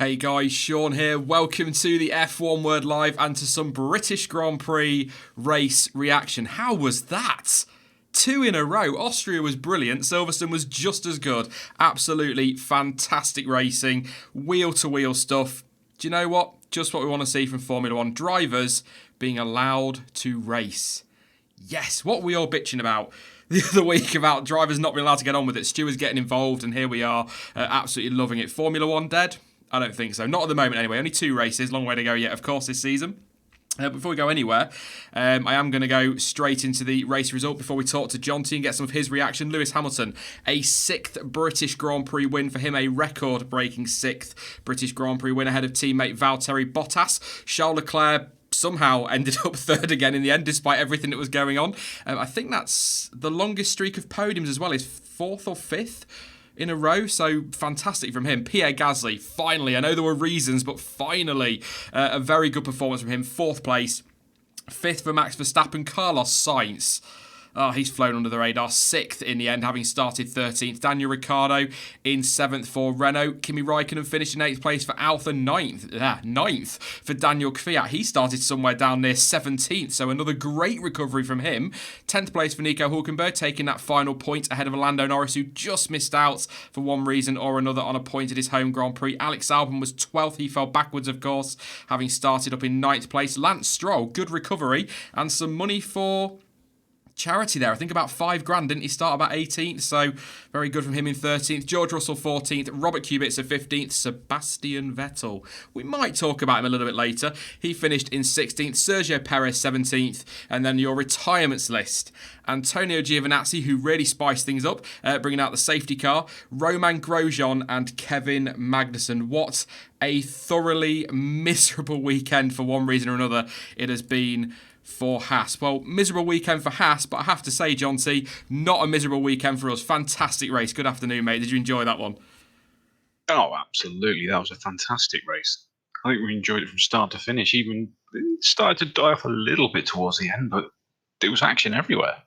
Hey guys, Sean here. Welcome to the F1 Word Live and to some British Grand Prix race reaction. How was that? 2 in a row. Austria was brilliant. Silverstone was just as good. Absolutely fantastic racing. Wheel-to-wheel stuff. Do you know what? Just what we want to see from Formula 1. Drivers being allowed to race. Yes, what were we all bitching about the other week about drivers not being allowed to get on with it. Steward's getting involved and here we are, absolutely loving it. Formula 1 dead? I don't think so. Not at the moment anyway. Only 2 races. Long way to go yet, of course, this season. Before we go anywhere, I am going to go straight into the race result before we talk to Jonty and get some of his reaction. Lewis Hamilton, a 6th British Grand Prix win for him, a record-breaking 6th British Grand Prix win ahead of teammate Valtteri Bottas. Charles Leclerc somehow ended up 3rd again in the end, despite everything that was going on. I think that's the longest streak of podiums as well, is 4th or 5th in a row, so fantastic from him. Pierre Gasly, finally, I know there were reasons, but finally, a very good performance from him. 4th place, 5th for Max Verstappen. Carlos Sainz, oh, he's flown under the radar. 6th in the end, having started 13th. Daniil Ricciardo in 7th for Renault. Kimi Raikkonen finished in 8th place for Alfa. 9th for Daniil Kvyat. He started somewhere down near 17th, so another great recovery from him. 10th place for Nico Hülkenberg, taking that final point ahead of Lando Norris, who just missed out for one reason or another on a point at his home Grand Prix. Alex Albon was 12th. He fell backwards, of course, having started up in 9th place. Lance Stroll, good recovery, and some money for charity there. I think about $5,000, didn't he start about 18th? So very good from him in 13th. George Russell 14th. Robert Kubica 15th. Sebastian Vettel. We might talk about him a little bit later. He finished in 16th. Sergio Perez 17th. And then your retirements list. Antonio Giovinazzi, who really spiced things up, bringing out the safety car. Romain Grosjean and Kevin Magnussen. What a thoroughly miserable weekend for one reason or another it has been for Haas. Well, miserable weekend for Haas, but I have to say, Jonty, not a miserable weekend for us. Fantastic race. Good afternoon, mate. Did you enjoy that one? Oh, absolutely. That was a fantastic race. I think we enjoyed it from start to finish. Even it started to die off a little bit towards the end, but there was action everywhere.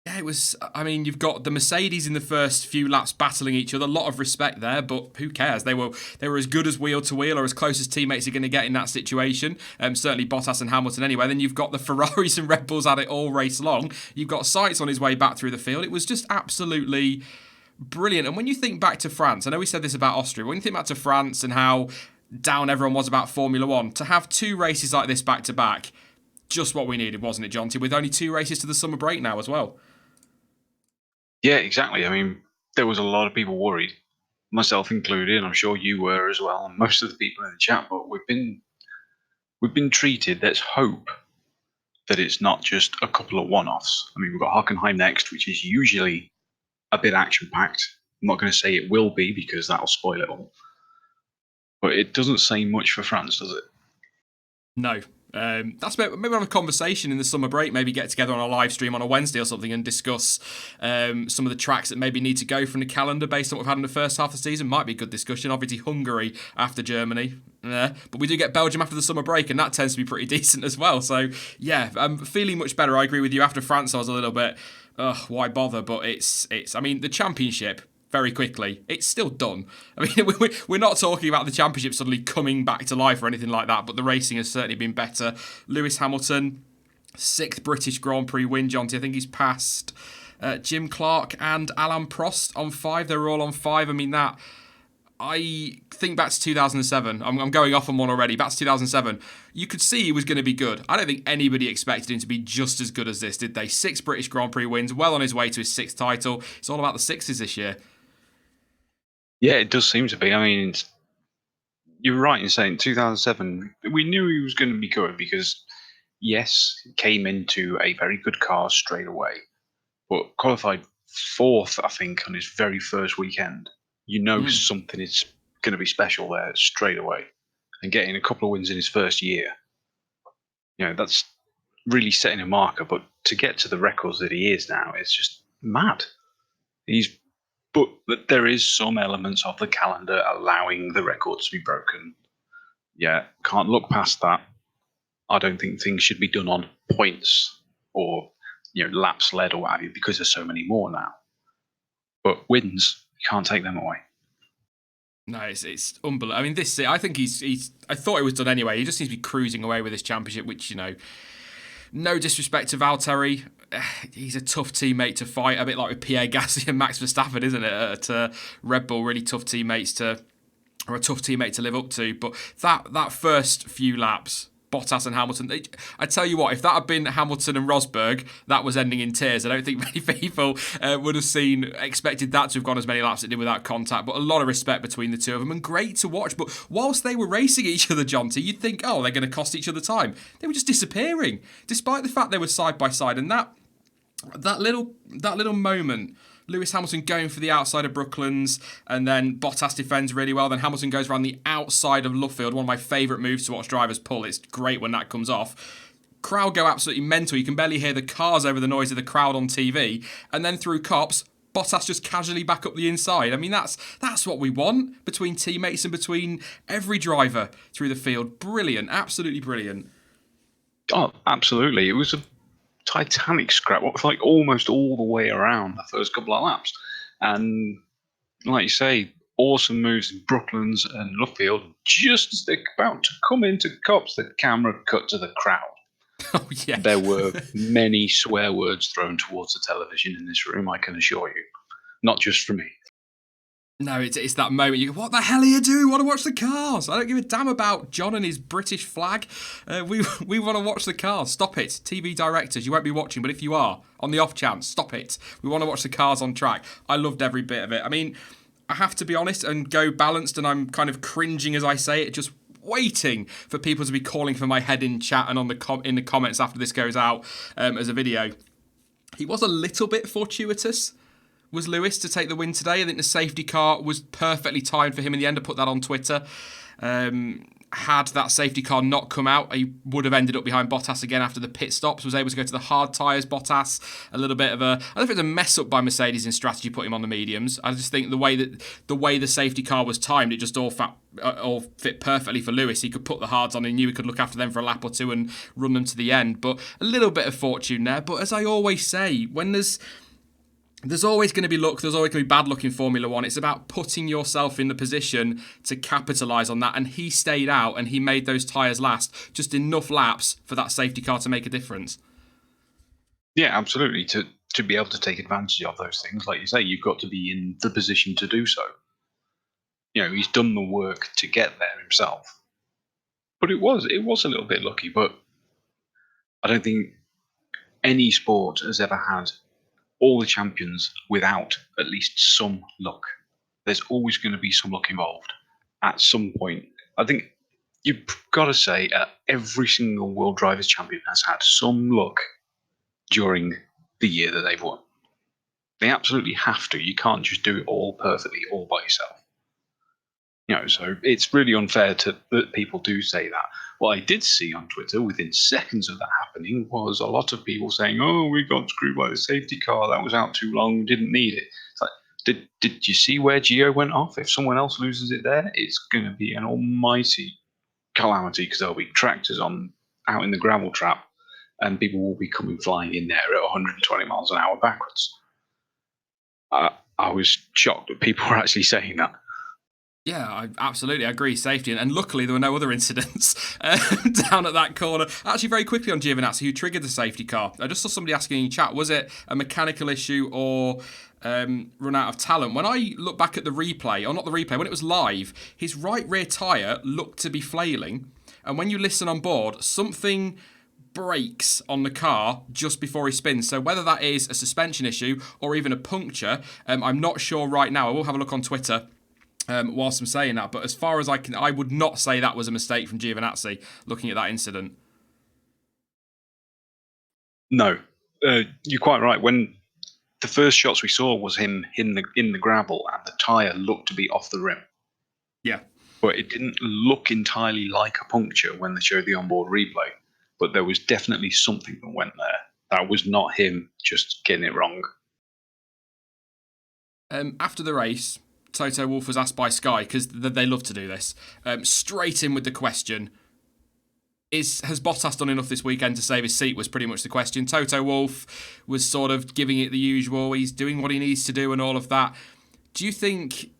Yeah, it was. I mean, you've got the Mercedes in the first few laps battling each other. A lot of respect there, but who cares? They were as good as wheel to wheel, or as close as teammates are going to get in that situation. Certainly Bottas and Hamilton anyway. Then you've got the Ferraris and Red Bulls at it all race long. You've got Sainz on his way back through the field. It was just absolutely brilliant. And when you think back to France, I know we said this about Austria, but when you think back to France and how down everyone was about Formula One, to have two races like this back to back, just what we needed, wasn't it, Jonty? With only two races to the summer break now as well. Yeah, exactly. I mean, there was a lot of people worried, myself included, and I'm sure you were as well, and most of the people in the chat. But we've been treated. Let's hope that it's not just a couple of one-offs. I mean, we've got Hockenheim next, which is usually a bit action-packed. I'm not going to say it will be because that'll spoil it all. But it doesn't say much for France, does it? No. That's maybe on a conversation in the summer break, maybe get together on a live stream on a Wednesday or something and discuss some of the tracks that maybe need to go from the calendar based on what we've had in the first half of the season. Might be a good discussion. Obviously Hungary after Germany, but we do get Belgium after the summer break, and that tends to be pretty decent as well. So yeah, I'm feeling much better. I agree with you. After France I was a little bit why bother, but it's I mean, the championship, very quickly, it's still done. I mean, we're not talking about the championship suddenly coming back to life or anything like that, but the racing has certainly been better. Lewis Hamilton, 6th British Grand Prix win, Jonty. I think he's passed Jim Clark and Alain Prost on 5. They were all on 5. I mean, that... I think back to 2007. I'm going off on one already. Back to 2007. You could see he was going to be good. I don't think anybody expected him to be just as good as this, did they? 6 British Grand Prix wins, well on his way to his 6th title. It's all about the 6s this year. Yeah, it does seem to be. I mean, you're right in saying 2007, we knew he was going to be good because, yes, he came into a very good car straight away, but qualified 4th, I think, on his very first weekend. You know something is going to be special there straight away. And getting a couple of wins in his first year, that's really setting a marker. But to get to the records that he is now, it's just mad. But there is some elements of the calendar allowing the records to be broken. Yeah, can't look past that. I don't think things should be done on points or laps led or what have you, because there's so many more now. But wins, you can't take them away. No, it's unbelievable. I mean, I think I thought it was done anyway. He just seems to be cruising away with this championship, which, no disrespect to Valtteri, he's a tough teammate to fight, a bit like with Pierre Gasly and Max Verstappen, isn't it? At Red Bull, really tough teammates or a tough teammate to live up to. But that first few laps, Bottas and Hamilton, I tell you what, if that had been Hamilton and Rosberg, that was ending in tears. I don't think many people would have expected that to have gone as many laps as it did without contact, but a lot of respect between the two of them, and great to watch. But whilst they were racing each other, Jonty, you'd think, oh, they're going to cost each other time. They were just disappearing, despite the fact they were side by side. And that little moment, Lewis Hamilton going for the outside of Brooklands, and then Bottas defends really well. Then Hamilton goes around the outside of Luffield, one of my favourite moves to watch drivers pull. It's great when that comes off. Crowd go absolutely mental. You can barely hear the cars over the noise of the crowd on TV. And then through Copse, Bottas just casually back up the inside. I mean, that's what we want between teammates and between every driver through the field. Brilliant, absolutely brilliant. Oh, absolutely. It was a titanic scrap, like almost all the way around the first couple of laps. And like you say, awesome moves in Brooklands and Luffield. Just as they're about to come into Copse, the camera cut to the crowd. Oh, yeah. There were many swear words thrown towards the television in this room, I can assure you. Not just from me. No, it's that moment. You go, what the hell are you doing? Want to watch the cars? I don't give a damn about John and his British flag. We want to watch the cars. Stop it. TV directors, you won't be watching, but if you are, on the off chance, stop it. We want to watch the cars on track. I loved every bit of it. I mean, I have to be honest and go balanced, and I'm kind of cringing as I say it, just waiting for people to be calling for my head in chat and on in the comments after this goes out as a video. He was a little bit fortuitous, was Lewis, to take the win today. I think the safety car was perfectly timed for him in the end. I put that on Twitter. Had that safety car not come out, he would have ended up behind Bottas again after the pit stops, was able to go to the hard tyres. Bottas, a little bit of a... I don't know if it's a mess up by Mercedes in strategy, put him on the mediums. I just think the way the safety car was timed, it just all fit perfectly for Lewis. He could put the hards on, he knew he could look after them for a lap or two and run them to the end. But a little bit of fortune there. But as I always say, when there's always going to be luck, there's always going to be bad luck in Formula One. It's about putting yourself in the position to capitalise on that. And he stayed out and he made those tyres last just enough laps for that safety car to make a difference. Yeah, absolutely. To be able to take advantage of those things, like you say, you've got to be in the position to do so. You know, he's done the work to get there himself. But it was a little bit lucky, but I don't think any sport has ever had all the champions without at least some luck. There's always going to be some luck involved at some point. I think you've got to say every single World Drivers' Champion has had some luck during the year that they've won. They absolutely have to. You can't just do it all perfectly all by yourself. You know, so it's really unfair that people do say that. What I did see on Twitter within seconds of that happening was a lot of people saying, "Oh, we got screwed by the safety car. That was out too long. Didn't need it." It's like, did you see where Gio went off? If someone else loses it there, it's going to be an almighty calamity because there'll be tractors out in the gravel trap, and people will be coming flying in there at 120 miles an hour backwards. I was shocked that people were actually saying that. Yeah, I absolutely agree. Safety, and luckily there were no other incidents down at that corner. Actually, very quickly on Giovinazzi, who triggered the safety car. I just saw somebody asking in chat, was it a mechanical issue or run out of talent? When I look back at the replay, or not the replay, when it was live, his right rear tyre looked to be flailing. And when you listen on board, something breaks on the car just before he spins. So whether that is a suspension issue or even a puncture, I'm not sure right now. I will have a look on Twitter whilst I'm saying that, but as far as I would not say that was a mistake from Giovinazzi looking at that incident. No, you're quite right. When the first shots we saw was him in the gravel and the tyre looked to be off the rim. Yeah. But it didn't look entirely like a puncture when they showed the onboard replay. But there was definitely something that went there. That was not him just getting it wrong. After the race, Toto Wolff was asked by Sky, because they love to do this, straight in with the question, has Bottas done enough this weekend to save his seat, was pretty much the question. Toto Wolff was sort of giving it the usual, he's doing what he needs to do and all of that. Do you think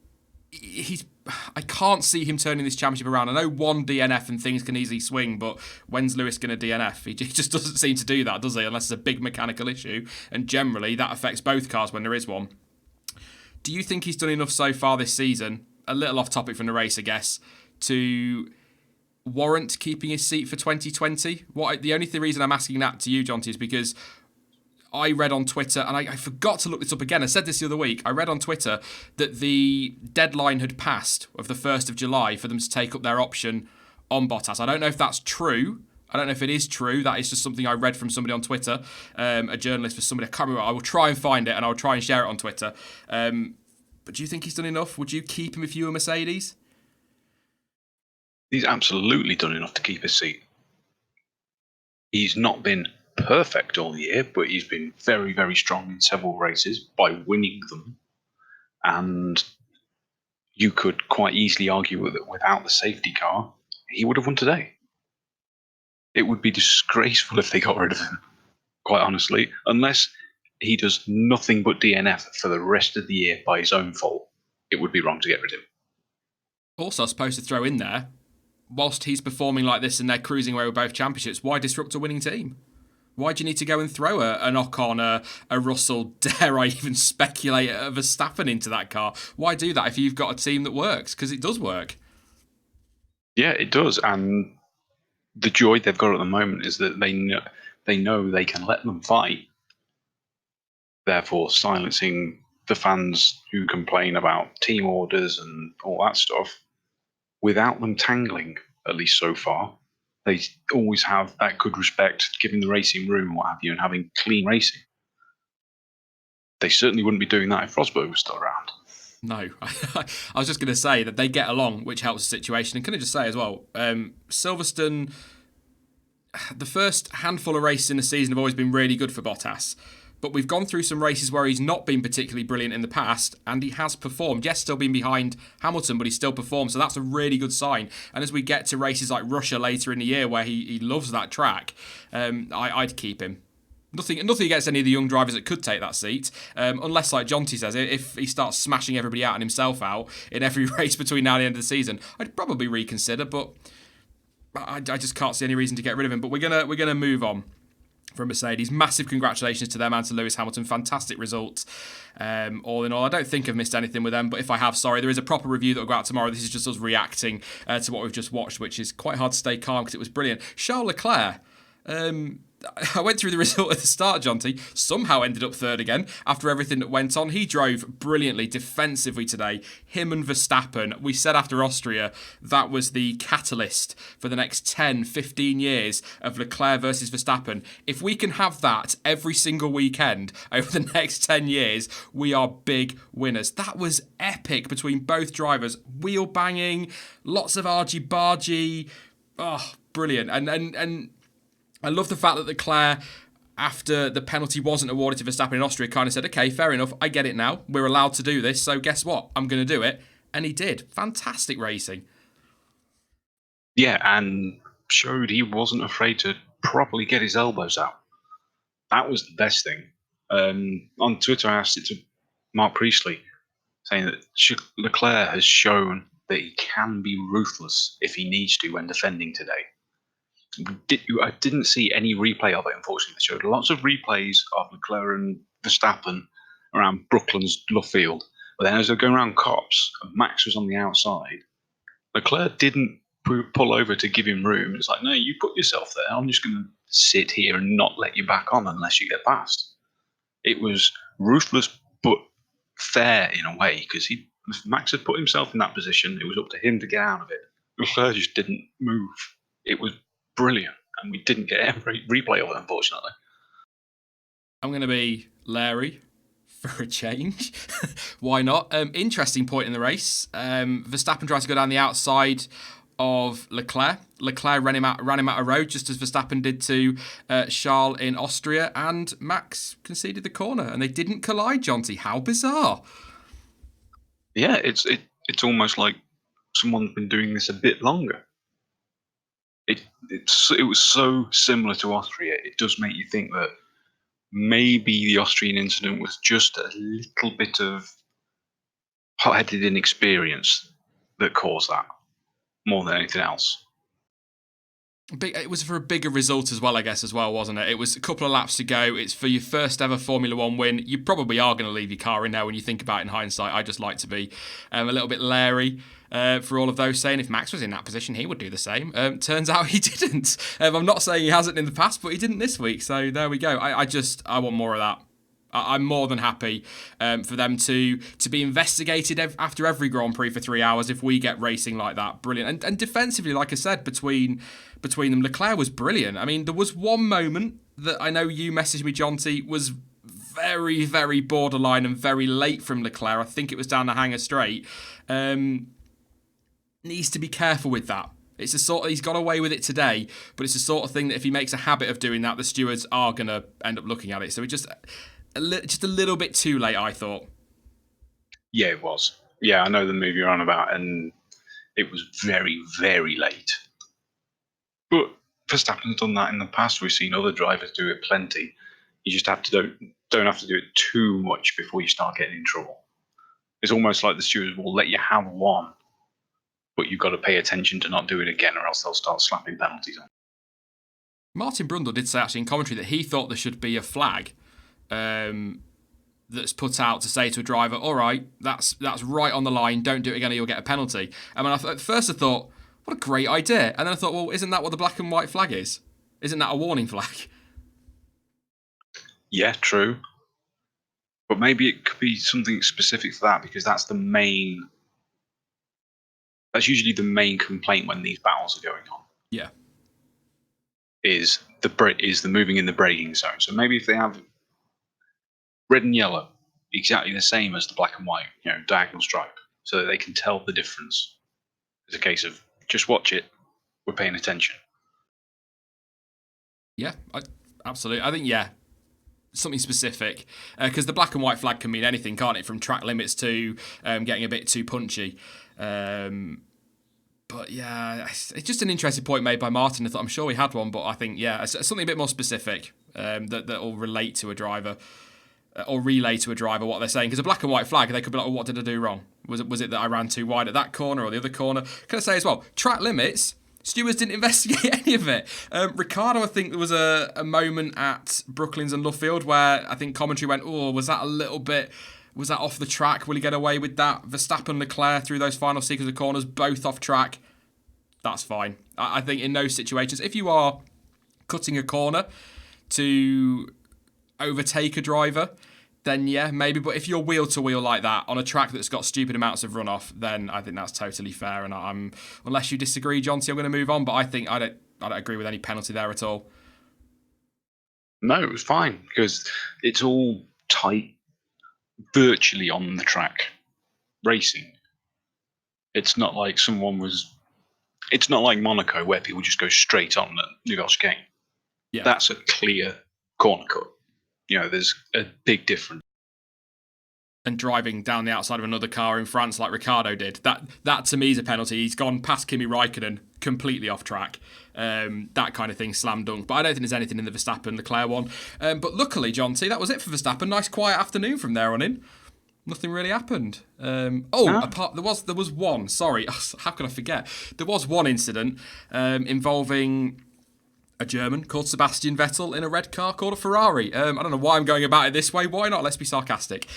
I can't see him turning this championship around. I know one DNF and things can easily swing, but when's Lewis going to DNF? He just doesn't seem to do that, does he? Unless it's a big mechanical issue, and generally that affects both cars when there is one. Do you think he's done enough so far this season, a little off topic from the race, I guess, to warrant keeping his seat for 2020? The only reason I'm asking that to you, Jonty, is because I read on Twitter, and I forgot to look this up again. I said this the other week. I read on Twitter that the deadline had passed of the 1st of July for them to take up their option on Bottas. I don't know if that's true. I don't know if it is true. That is just something I read from somebody on Twitter, a journalist for somebody. I can't remember. I will try and find it and I'll try and share it on Twitter. But do you think he's done enough? Would you keep him if you were Mercedes? He's absolutely done enough to keep his seat. He's not been perfect all year, but he's been very, very strong in several races by winning them. And you could quite easily argue that without the safety car, he would have won today. It would be disgraceful if they got rid of him, quite honestly, unless he does nothing but DNF for the rest of the year by his own fault. It would be wrong to get rid of him. Also, I suppose to throw in there, whilst he's performing like this and they're cruising away with both championships, why disrupt a winning team? Why do you need to go and throw a knock on a Russell, dare I even speculate, a Verstappen into that car? Why do that if you've got a team that works? Because it does work. Yeah, it does. And the joy they've got at the moment is that they know they can let them fight, therefore silencing the fans who complain about team orders and all that stuff without them tangling, at least so far. They always have that good respect, giving the racing room and what have you, and having clean racing. They certainly wouldn't be doing that if Rosberg was still around. No, I was just going to say that they get along, which helps the situation. And can I just say as well, Silverstone, the first handful of races in the season have always been really good for Bottas. But we've gone through some races where he's not been particularly brilliant in the past, and he has performed. Yes, still been behind Hamilton, but he's still performed, so that's a really good sign. And as we get to races like Russia later in the year, where he loves that track, I'd keep him. Nothing against any of the young drivers that could take that seat, unless, like Jonty says, if he starts smashing everybody out and himself out in every race between now and the end of the season, I'd probably reconsider. But I just can't see any reason to get rid of him. But we're gonna move on from Mercedes. Massive congratulations to them and to Lewis Hamilton. Fantastic results. All in all, I don't think I've missed anything with them, but if I have, sorry. There is a proper review that will go out tomorrow. This is just us reacting to what we've just watched, which is quite hard to stay calm because it was brilliant. Charles Leclerc. I went through the result at the start, Jonty. Somehow ended up third again after everything that went on. He drove brilliantly defensively today. Him and Verstappen. We said after Austria that was the catalyst for the next 10, 15 years of Leclerc versus Verstappen. If we can have that every single weekend over the next 10 years, we are big winners. That was epic between both drivers. Wheel banging, lots of argy-bargy. Oh, brilliant. And I love the fact that Leclerc, after the penalty wasn't awarded to Verstappen in Austria, kind of said, okay, fair enough, I get it now. We're allowed to do this, so guess what? I'm going to do it. And he did. Fantastic racing. Yeah, and showed he wasn't afraid to properly get his elbows out. That was the best thing. On Twitter, I asked it to Mark Priestley, saying that Leclerc has shown that he can be ruthless if he needs to when defending today. I didn't see any replay of it, unfortunately. They showed lots of replays of Leclerc and Verstappen around Brooklands Love Field. But then as they're going around Cops, and Max was on the outside, Leclerc didn't pull over to give him room. It's like, no, you put yourself there. I'm just going to sit here and not let you back on unless you get past. It was ruthless but fair in a way, because Max had put himself in that position. It was up to him to get out of it. Leclerc just didn't move. It was brilliant, and we didn't get every replay of it, unfortunately. I'm going to be Larry for a change. Why not? Interesting point in the race. Verstappen tried to go down the outside of Leclerc. Leclerc ran him out of road, just as Verstappen did to Charles in Austria, and Max conceded the corner, and they didn't collide, Jonty. How bizarre. Yeah, it's almost like someone's been doing this a bit longer. It was so similar to Austria. It does make you think that maybe the Austrian incident was just a little bit of hot-headed inexperience that caused that, more than anything else. It was for a bigger result as well, I guess, wasn't it? It was a couple of laps to go. It's for your first ever Formula One win. You probably are going to leave your car in there when you think about it in hindsight. I just like to be a little bit Larry for all of those, saying if Max was in that position, he would do the same. Turns out he didn't. I'm not saying he hasn't in the past, but he didn't this week. So there we go. I want more of that. I'm more than happy for them to be investigated after every Grand Prix for 3 hours if we get racing like that. Brilliant. And defensively, like I said, between them, Leclerc was brilliant. I mean, there was one moment that I know you messaged me, Jonty, was very, very borderline and very late from Leclerc. I think it was down the Hangar Straight. Needs to be careful with that. It's he's got away with it today, but it's the sort of thing that if he makes a habit of doing that, the stewards are going to end up looking at it. So it just a little bit too late, I thought. Yeah, it was. Yeah, I know the move you're on about, and it was very, very late. But Verstappen's done that in the past. We've seen other drivers do it plenty. You just don't have to do it too much before you start getting in trouble. It's almost like the stewards will let you have one, but you've got to pay attention to not do it again, or else they'll start slapping penalties on. Martin Brundle did say actually in commentary that he thought there should be a flag that's put out to say to a driver, all right, that's right on the line, don't do it again or you'll get a penalty. And at first I thought, what a great idea. And then I thought, well, isn't that what the black and white flag is? Isn't that a warning flag? Yeah, true. But maybe it could be something specific for that, because that's usually the main complaint when these battles are going on. Yeah. Is the moving in the braking zone. So maybe if they have red and yellow, exactly the same as the black and white, diagonal stripe, so that they can tell the difference. It's a case of just watch it, we're paying attention. Yeah, absolutely. I think, something specific, because the black and white flag can mean anything, can't it? From track limits to getting a bit too punchy. But yeah, it's just an interesting point made by Martin. I'm sure we had one, but I think, something a bit more specific that will relate to a driver or relay to a driver what they're saying. Because a black and white flag, they could be like, oh, what did I do wrong? Was it that I ran too wide at that corner or the other corner? Can I say as well, track limits, stewards didn't investigate any of it. Ricciardo, I think there was a moment at Brooklands and Luffield where I think commentary went, oh, was that a little bit... Was that off the track? Will he get away with that? Verstappen, Leclerc through those final sequence of corners, both off track. That's fine. I think in those situations, if you are cutting a corner to overtake a driver, then yeah, maybe. But if you're wheel to wheel like that on a track that's got stupid amounts of runoff, then I think that's totally fair. And unless you disagree, Jonty, I'm going to move on. But I think I don't agree with any penalty there at all. No, it was fine because it's all tight, virtually on the track racing. It's not like it's not like Monaco where people just go straight on at Newcastle. Yeah. That's a clear corner cut. There's a big difference. And driving down the outside of another car in France like Ricciardo did, that to me is a penalty. He's gone past Kimi Raikkonen completely off track. That kind of thing, slam dunk. But I don't think there's anything in the Verstappen-Leclerc one. But luckily, Jonty, that was it for Verstappen. Nice quiet afternoon from there on in. Nothing really happened. There was one. Sorry, how could I forget? There was one incident involving a German called Sebastian Vettel in a red car called a Ferrari. I don't know why I'm going about it this way. Why not? Let's be sarcastic.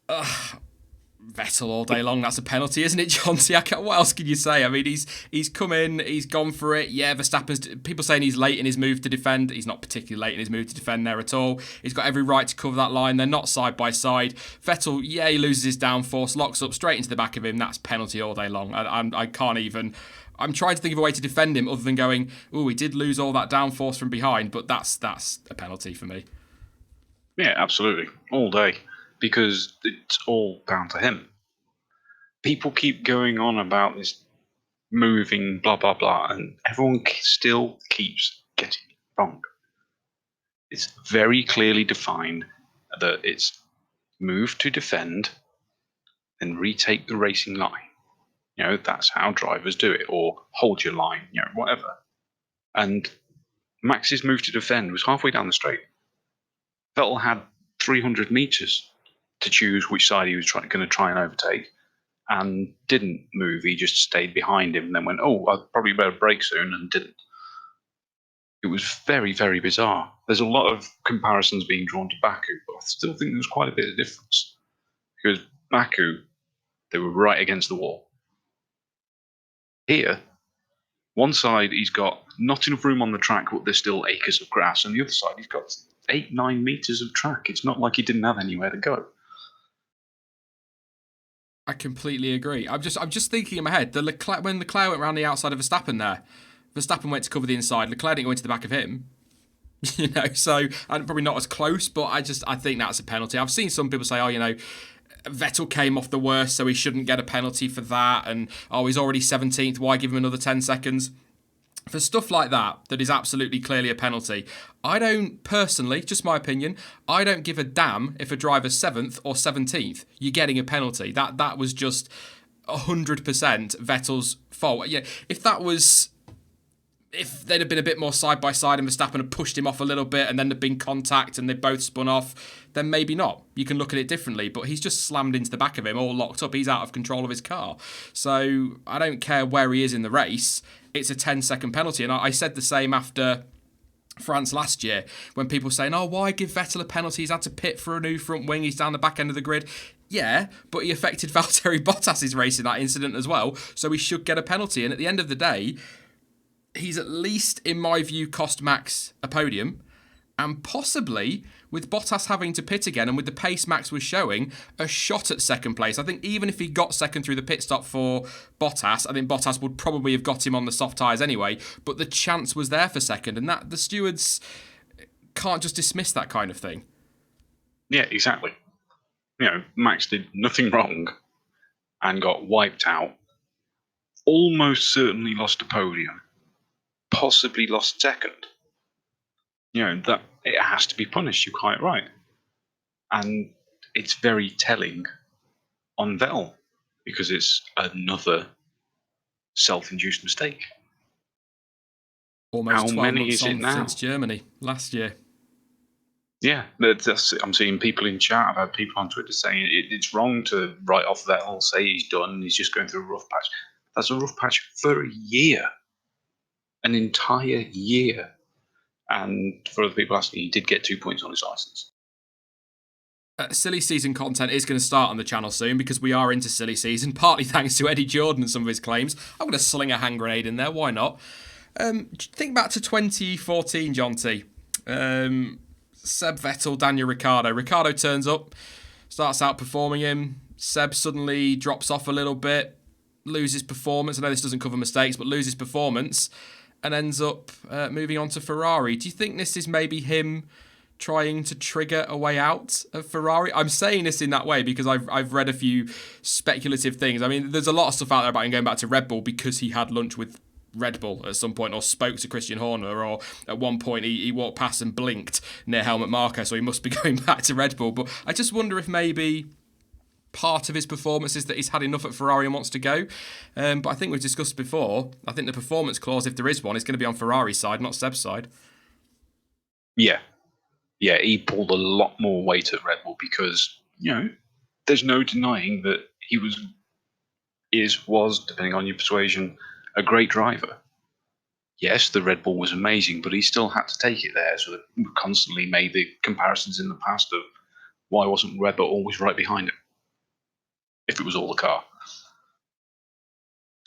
Vettel all day long. That's a penalty, isn't it, Jonty? What else can you say? I mean, he's come in, he's gone for it. Yeah, Verstappen's... People saying he's late in his move to defend. He's not particularly late in his move to defend there at all. He's got every right to cover that line. They're not side by side. Vettel, he loses his downforce, locks up straight into the back of him. That's penalty all day long. I can't even... I'm trying to think of a way to defend him other than going, oh, he did lose all that downforce from behind, but that's a penalty for me. Yeah, absolutely. All day. Because it's all down to him. People keep going on about this moving, blah, blah, blah, and everyone still keeps getting it wrong. It's very clearly defined that it's move to defend and retake the racing line. That's how drivers do it, or hold your line, whatever. And Max's move to defend was halfway down the straight. Vettel had 300 meters to choose which side he was going to try and overtake, and didn't move. He just stayed behind him and then went, oh, I'll probably better brake soon, and didn't. It was very, very bizarre. There's a lot of comparisons being drawn to Baku, but I still think there's quite a bit of difference. Because Baku, they were right against the wall. Here, one side he's got not enough room on the track, but there's still acres of grass, and the other side he's got 8-9 meters of track. It's not like he didn't have anywhere to go. I completely agree. I'm just thinking in my head, when Leclerc went around the outside of Verstappen there, Verstappen went to cover the inside, Leclerc didn't go into the back of him. So probably not as close, but I think that's a penalty. I've seen some people say, Vettel came off the worst, so he shouldn't get a penalty for that, and he's already 17th, why give him another 10 seconds? For stuff like that is absolutely clearly a penalty, I don't, personally, just my opinion, I don't give a damn if a driver's 7th or 17th. You're getting a penalty. That was just 100% Vettel's fault. Yeah, if they'd have been a bit more side by side and Verstappen had pushed him off a little bit and then there'd been contact and they both spun off, then maybe not. You can look at it differently, but he's just slammed into the back of him, all locked up. He's out of control of his car. So I don't care where he is in the race. It's a 10-second penalty. And I said the same after France last year, when people saying, oh, why give Vettel a penalty? He's had to pit for a new front wing. He's down the back end of the grid. Yeah, but he affected Valtteri Bottas' race in that incident as well, so he should get a penalty. And at the end of the day, he's at least, in my view, cost Max a podium. And possibly, with Bottas having to pit again and with the pace Max was showing, a shot at second place. I think even if he got second through the pit stop for Bottas, I think Bottas would probably have got him on the soft tyres anyway, but the chance was there for second, and that the stewards can't just dismiss that kind of thing. Yeah, exactly. Max did nothing wrong and got wiped out. Almost certainly lost a podium. Possibly lost second. That it has to be punished. You're quite right. And it's very telling on Vettel because it's another self-induced mistake. Almost How 12 many months is it on now? since Germany last year. Yeah, I'm seeing people in chat. I've had people on Twitter saying it's wrong to write off Vettel, say he's done, he's just going through a rough patch. That's a rough patch for a year. An entire year. And for other people asking, he did get 2 points on his licence. Silly season content is going to start on the channel soon because we are into silly season, partly thanks to Eddie Jordan and some of his claims. I'm going to sling a hand grenade in there, why not? Think back to 2014, Jonty. Seb Vettel, Daniel Ricciardo. Ricciardo turns up, starts outperforming him. Seb suddenly drops off a little bit, loses performance. I know this doesn't cover mistakes, but loses performance and ends up moving on to Ferrari. Do you think this is maybe him trying to trigger a way out of Ferrari? I'm saying this in that way because I've read a few speculative things. I mean, there's a lot of stuff out there about him going back to Red Bull because he had lunch with Red Bull at some point or spoke to Christian Horner, or at one point he walked past and blinked near Helmut Marko, so he must be going back to Red Bull. But I just wonder if maybe part of his performance is that he's had enough at Ferrari and wants to go. But I think we've discussed before, I think the performance clause, if there is one, is going to be on Ferrari's side, not Seb's side. Yeah, he pulled a lot more weight at Red Bull because, there's no denying that he was, depending on your persuasion, a great driver. Yes, the Red Bull was amazing, but he still had to take it there. So we constantly made the comparisons in the past of why wasn't Red Bull always right behind him if it was all the car.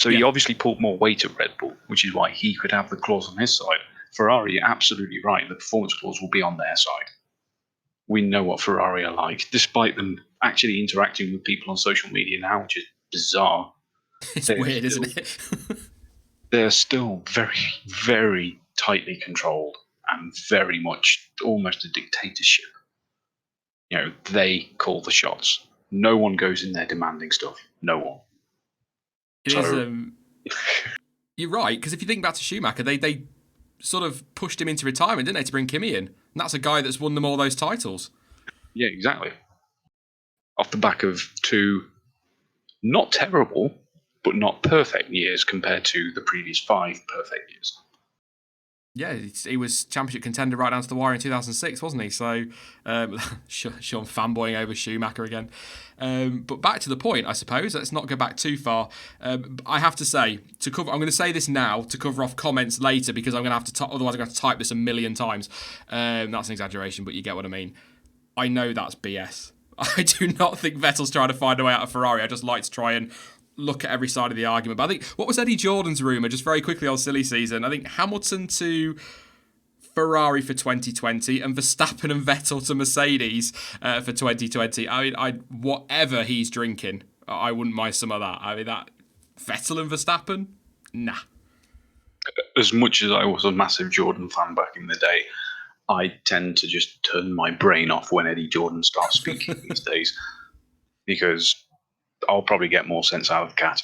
So he obviously pulled more weight at Red Bull, which is why he could have the clause on his side. Ferrari, you're absolutely right. The performance clause will be on their side. We know what Ferrari are like, despite them actually interacting with people on social media now, which is bizarre. It's weird, isn't it? They're still very, very tightly controlled and very much almost a dictatorship. They call the shots. No one goes in there demanding stuff. No one. You're right, because if you think back to Schumacher, they sort of pushed him into retirement, didn't they, to bring Kimi in? And that's a guy that's won them all those titles. Yeah, exactly. Off the back of two not terrible, but not perfect years compared to the previous 5 perfect years. Yeah, he was championship contender right down to the wire in 2006, wasn't he? So, Sean fanboying over Schumacher again. But back to the point, I suppose. Let's not go back too far. I have to say, I'm going to say this now to cover off comments later because I'm going to have to, otherwise I'm going to have to type this a million times. That's an exaggeration, but you get what I mean. I know that's BS. I do not think Vettel's trying to find a way out of Ferrari. I just like to try and look at every side of the argument. But I think, what was Eddie Jordan's rumour, just very quickly on silly season? I think Hamilton to Ferrari for 2020 and Verstappen and Vettel to Mercedes for 2020. I mean, whatever he's drinking, I wouldn't mind some of that. I mean, that Vettel and Verstappen? Nah. As much as I was a massive Jordan fan back in the day, I tend to just turn my brain off when Eddie Jordan starts speaking these days because I'll probably get more sense out of the cat.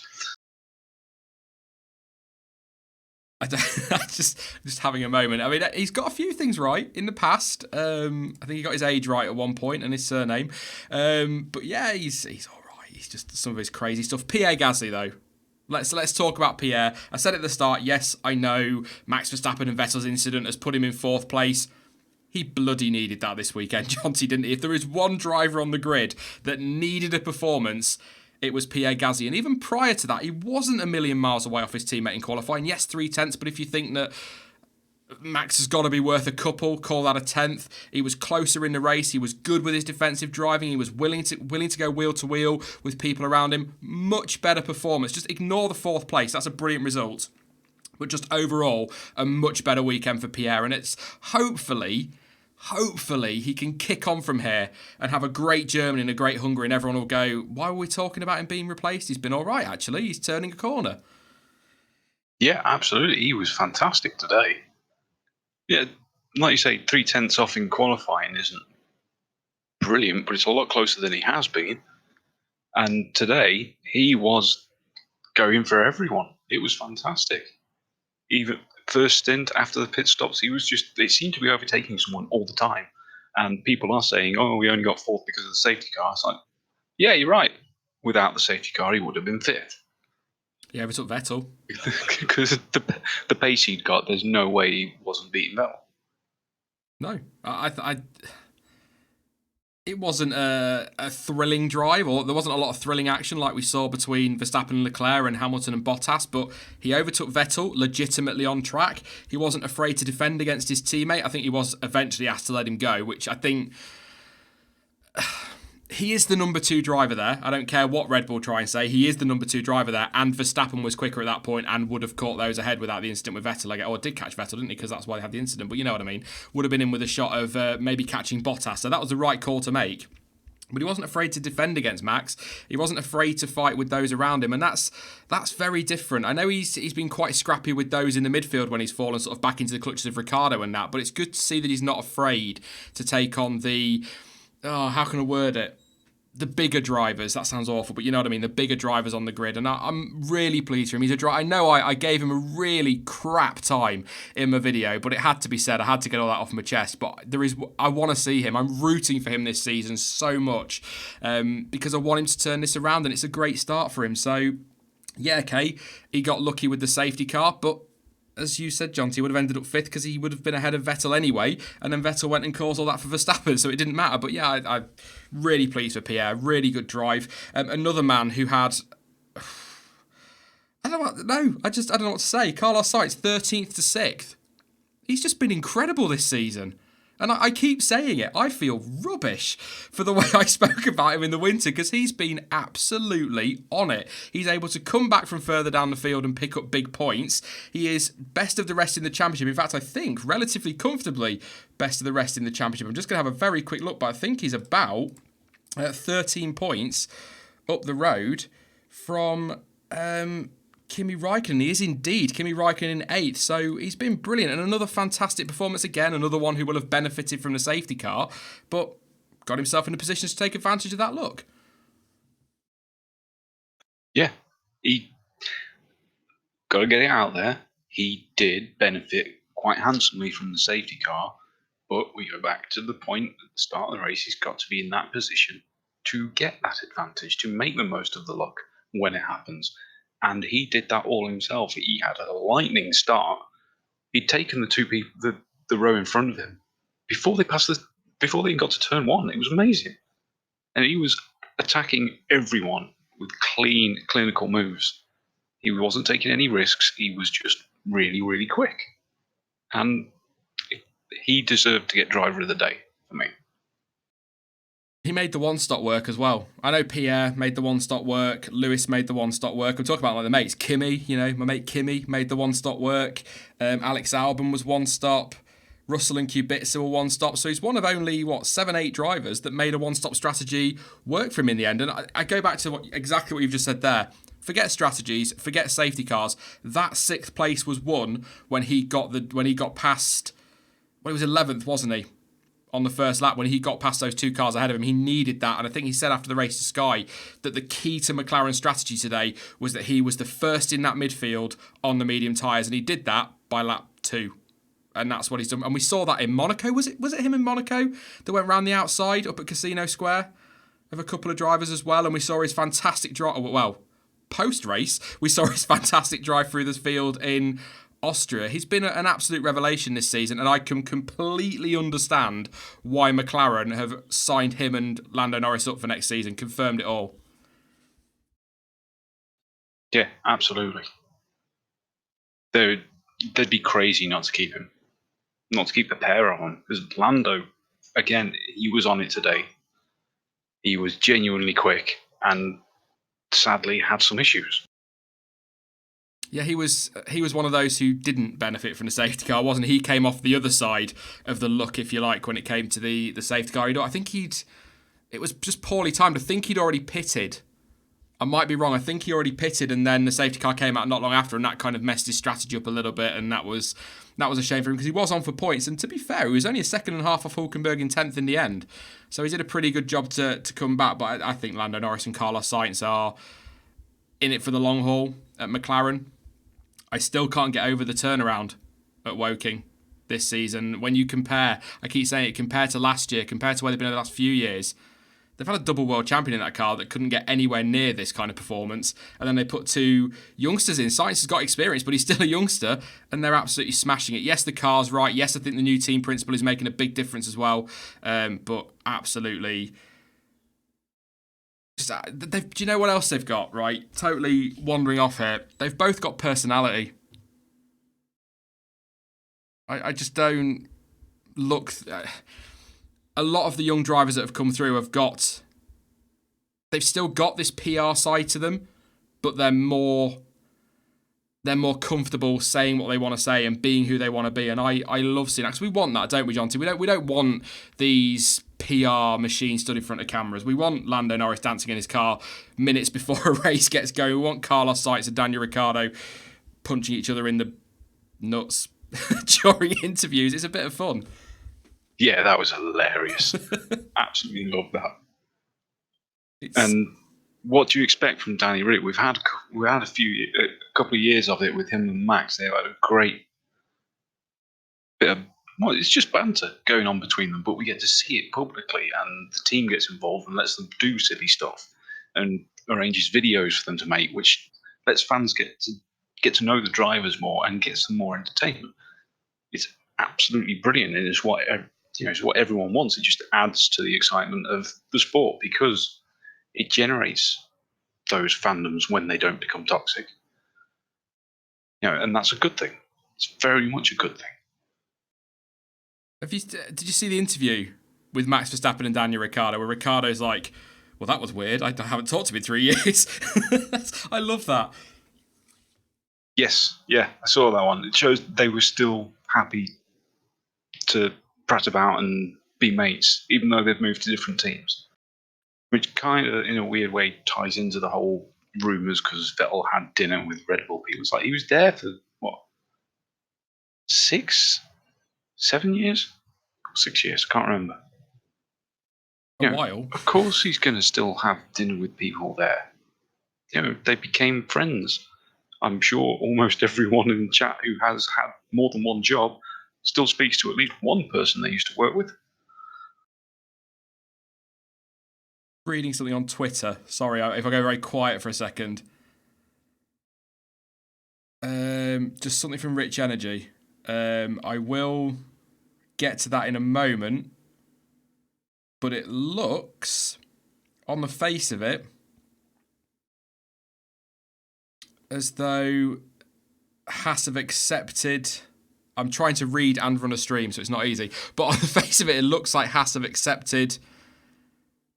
just having a moment. I mean, he's got a few things right in the past. I think he got his age right at one point and his surname. But yeah, he's all right. He's just some of his crazy stuff. Pierre Gasly, though. Let's talk about Pierre. I said at the start, yes, I know Max Verstappen and Vettel's incident has put him in 4th place. He bloody needed that this weekend, Jonty, didn't he? If there is one driver on the grid that needed a performance, it was Pierre Gasly. And even prior to that, he wasn't a million miles away off his teammate in qualifying. Yes, 0.3, but if you think that Max has got to be worth a couple, call that a 10th. He was closer in the race. He was good with his defensive driving. He was willing to go wheel to wheel with people around him. Much better performance. Just ignore the 4th place. That's a brilliant result. But just overall, a much better weekend for Pierre. And it's hopefully he can kick on from here and have a great Germany and a great Hungary, and everyone will go, why were we talking about him being replaced? He's been all right, actually. He's turning a corner. Yeah, absolutely. He was fantastic today. Yeah, like you say, 3/10 off in qualifying isn't brilliant, but it's a lot closer than he has been. And today, he was going for everyone. It was fantastic. Even first stint after the pit stops, they seemed to be overtaking someone all the time. And people are saying, oh, we only got 4th because of the safety car. It's like, yeah, you're right. Without the safety car, he would have been 5th. Yeah, we took Vettel. Because the pace he'd got, there's no way he wasn't beating Vettel. No, it wasn't a thrilling drive, or there wasn't a lot of thrilling action like we saw between Verstappen and Leclerc and Hamilton and Bottas, but he overtook Vettel legitimately on track. He wasn't afraid to defend against his teammate. I think he was eventually asked to let him go, which I think... He is the number 2 driver there. I don't care what Red Bull try and say. He is the number 2 driver there, and Verstappen was quicker at that point and would have caught those ahead without the incident with Vettel. Or did catch Vettel, didn't he? Because that's why they had the incident. But you know what I mean. Would have been in with a shot of maybe catching Bottas. So that was the right call to make. But he wasn't afraid to defend against Max. He wasn't afraid to fight with those around him, and that's very different. I know he's been quite scrappy with those in the midfield when he's fallen sort of back into the clutches of Ricciardo and that. But it's good to see that he's not afraid to take on the... Oh, how can I word it? The bigger drivers. That sounds awful, but you know what I mean. The bigger drivers on the grid, and I'm really pleased for him. He's a driver. I know I gave him a really crap time in my video, but it had to be said. I had to get all that off my chest. But I want to see him. I'm rooting for him this season so much because I want him to turn this around, and it's a great start for him. So yeah, okay, he got lucky with the safety car, but as you said, Jonty, would have ended up 5th because he would have been ahead of Vettel anyway, and then Vettel went and caused all that for Verstappen, so it didn't matter. But yeah, I'm really pleased with Pierre. Really good drive. Another man who had... I don't know what to say. Carlos Sainz, 13th to 6th. He's just been incredible this season. And I keep saying it, I feel rubbish for the way I spoke about him in the winter because he's been absolutely on it. He's able to come back from further down the field and pick up big points. He is best of the rest in the championship. In fact, I think relatively comfortably best of the rest in the championship. I'm just going to have a very quick look, but I think he's about 13 points up the road from... Kimi Räikkönen. He is indeed Kimi Räikkönen in 8th, so he's been brilliant. And another fantastic performance again, another one who will have benefited from the safety car, but got himself in a position to take advantage of that look. Yeah, he got to get it out there. He did benefit quite handsomely from the safety car, but we go back to the point at the start of the race, he's got to be in that position to get that advantage, to make the most of the luck when it happens. And he did that all himself. He had a lightning start. He'd taken the two people, the row in front of him, before they even got to turn 1. It was amazing, and he was attacking everyone with clean, clinical moves. He wasn't taking any risks. He was just really, really quick, and he deserved to get driver of the day for me. He made the one-stop work as well. I know Pierre made the one-stop work. Lewis made the one-stop work. I'm talking about like the mates. Kimi, my mate Kimi made the one-stop work. Alex Albon was one-stop. Russell and Kubica were one-stop. So he's one of only, 7, 8 drivers that made a one-stop strategy work for him in the end. And I go back to exactly what you've just said there. Forget strategies, forget safety cars. That 6th place was won when he got past... Well, he was 11th, wasn't he? On the first lap when he got past those 2 cars ahead of him. He needed that, and I think he said after the race to Sky that the key to McLaren's strategy today was that he was the first in that midfield on the medium tyres, and he did that by lap 2. And that's what he's done. And we saw that in Monaco. Was it him in Monaco that went round the outside up at Casino Square of a couple of drivers as well? And we saw his fantastic drive. Well, post-race, we saw his fantastic drive through this field in Austria. He's been an absolute revelation this season, and I can completely understand why McLaren have signed him and Lando Norris up for next season, confirmed it all. Yeah, absolutely. They'd be crazy not to keep him. not to keep the pair on, because Lando, again, he was on it today. He was genuinely quick and sadly had some issues. Yeah, he was one of those who didn't benefit from the safety car, wasn't he? He came off the other side of the luck, if you like, when it came to the safety car. I think it was just poorly timed. I think he'd already pitted. I might be wrong. I think he already pitted, and then the safety car came out not long after, and that kind of messed his strategy up a little bit, and that was a shame for him because he was on for points. And to be fair, he was only a second and a half off Hülkenberg in 10th in the end, so he did a pretty good job to come back. But I think Lando Norris and Carlos Sainz are in it for the long haul at McLaren. I still can't get over the turnaround at Woking this season. When you compare, I keep saying it, compared to last year, compared to where they've been in the last few years, they've had a double world champion in that car that couldn't get anywhere near this kind of performance. And then they put two youngsters in. Sainz has got experience, but he's still a youngster, and they're absolutely smashing it. Yes, the car's right. Yes, I think the new team principle is making a big difference as well. But absolutely... do you know what else they've got, right? Totally wandering off here. They've both got personality. I just don't look... a lot of the young drivers that have come through they've still got this PR side to them, but they're more comfortable saying what they want to say and being who they want to be. And I love seeing that, because we want that, don't we, Jonty? We don't want these PR machines stood in front of cameras. We want Lando Norris dancing in his car minutes before a race gets going. We want Carlos Sainz and Daniel Ricciardo punching each other in the nuts during interviews. It's a bit of fun. Yeah, that was hilarious. Absolutely loved that. And what do you expect from Danny Rick? We've had a couple of years of it with him and Max. They've had a great bit of, well, it's just banter going on between them, but we get to see it publicly, and the team gets involved and lets them do silly stuff and arranges videos for them to make, which lets fans get to know the drivers more and gets them more entertainment. It's absolutely brilliant, and it's what everyone wants. It just adds to the excitement of the sport because it generates those fandoms when they don't become toxic. And that's a good thing. It's very much a good thing. Did you see the interview with Max Verstappen and Daniel Ricciardo, where Ricciardo's like, well, that was weird. I haven't talked to him in 3 years. I love that. Yes, yeah, I saw that one. It shows they were still happy to prat about and be mates, even though they've moved to different teams. Which kind of, in a weird way, ties into the whole rumours because Vettel had dinner with Red Bull people. It's like he was there for, 6, 7 years? 6 years, I can't remember. A while. Of course he's going to still have dinner with people there. They became friends. I'm sure almost everyone in the chat who has had more than one job still speaks to at least one person they used to work with. Reading something on Twitter. Sorry if I go very quiet for a second. Just something from Rich Energy. I will get to that in a moment. But it looks, on the face of it, as though Haas have accepted... I'm trying to read and run a stream, so it's not easy. But on the face of it, it looks like Haas have accepted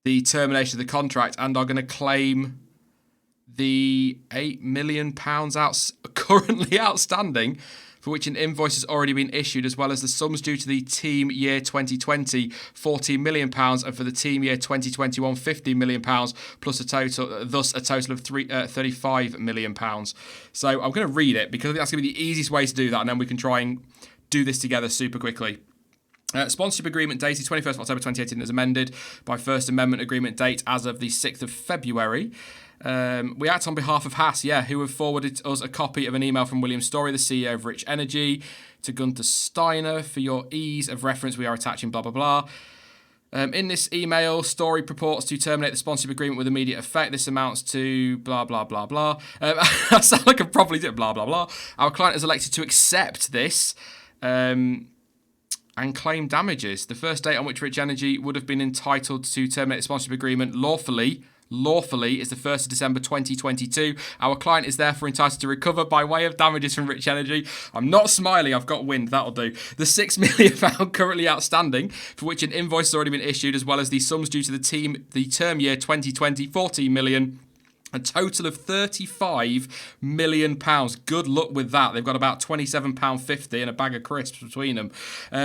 the termination of the contract and are going to claim the £8 million currently outstanding, for which an invoice has already been issued, as well as the sums due to the team year 2020, £14 million, and for the team year 2021, £15 million, plus a total of £35 million. So I'm going to read it because I think that's going to be the easiest way to do that, and then we can try and do this together super quickly. Sponsorship agreement dated 21st of October 2018 is amended by First Amendment agreement date as of the 6th of February. We act on behalf of Haas, who have forwarded us a copy of an email from William Story, the CEO of Rich Energy, to Gunther Steiner. For your ease of reference, we are attaching blah, blah, blah. In this email, Story purports to terminate the sponsorship agreement with immediate effect. This amounts to blah, blah, blah, blah. I sound like I probably did blah, blah, blah. Our client has elected to accept this and claim damages. The first date on which Rich Energy would have been entitled to terminate the sponsorship agreement lawfully lawfully is the 1st of December 2022. Our client is therefore entitled to recover by way of damages from Rich Energy. I'm not smiling, I've got wind, that'll do. The £6 million currently outstanding, for which an invoice has already been issued, as well as the sums due to the term year 2020, 14 million. A total of £35 million. Good luck with that. They've got about £27.50 and a bag of crisps between them.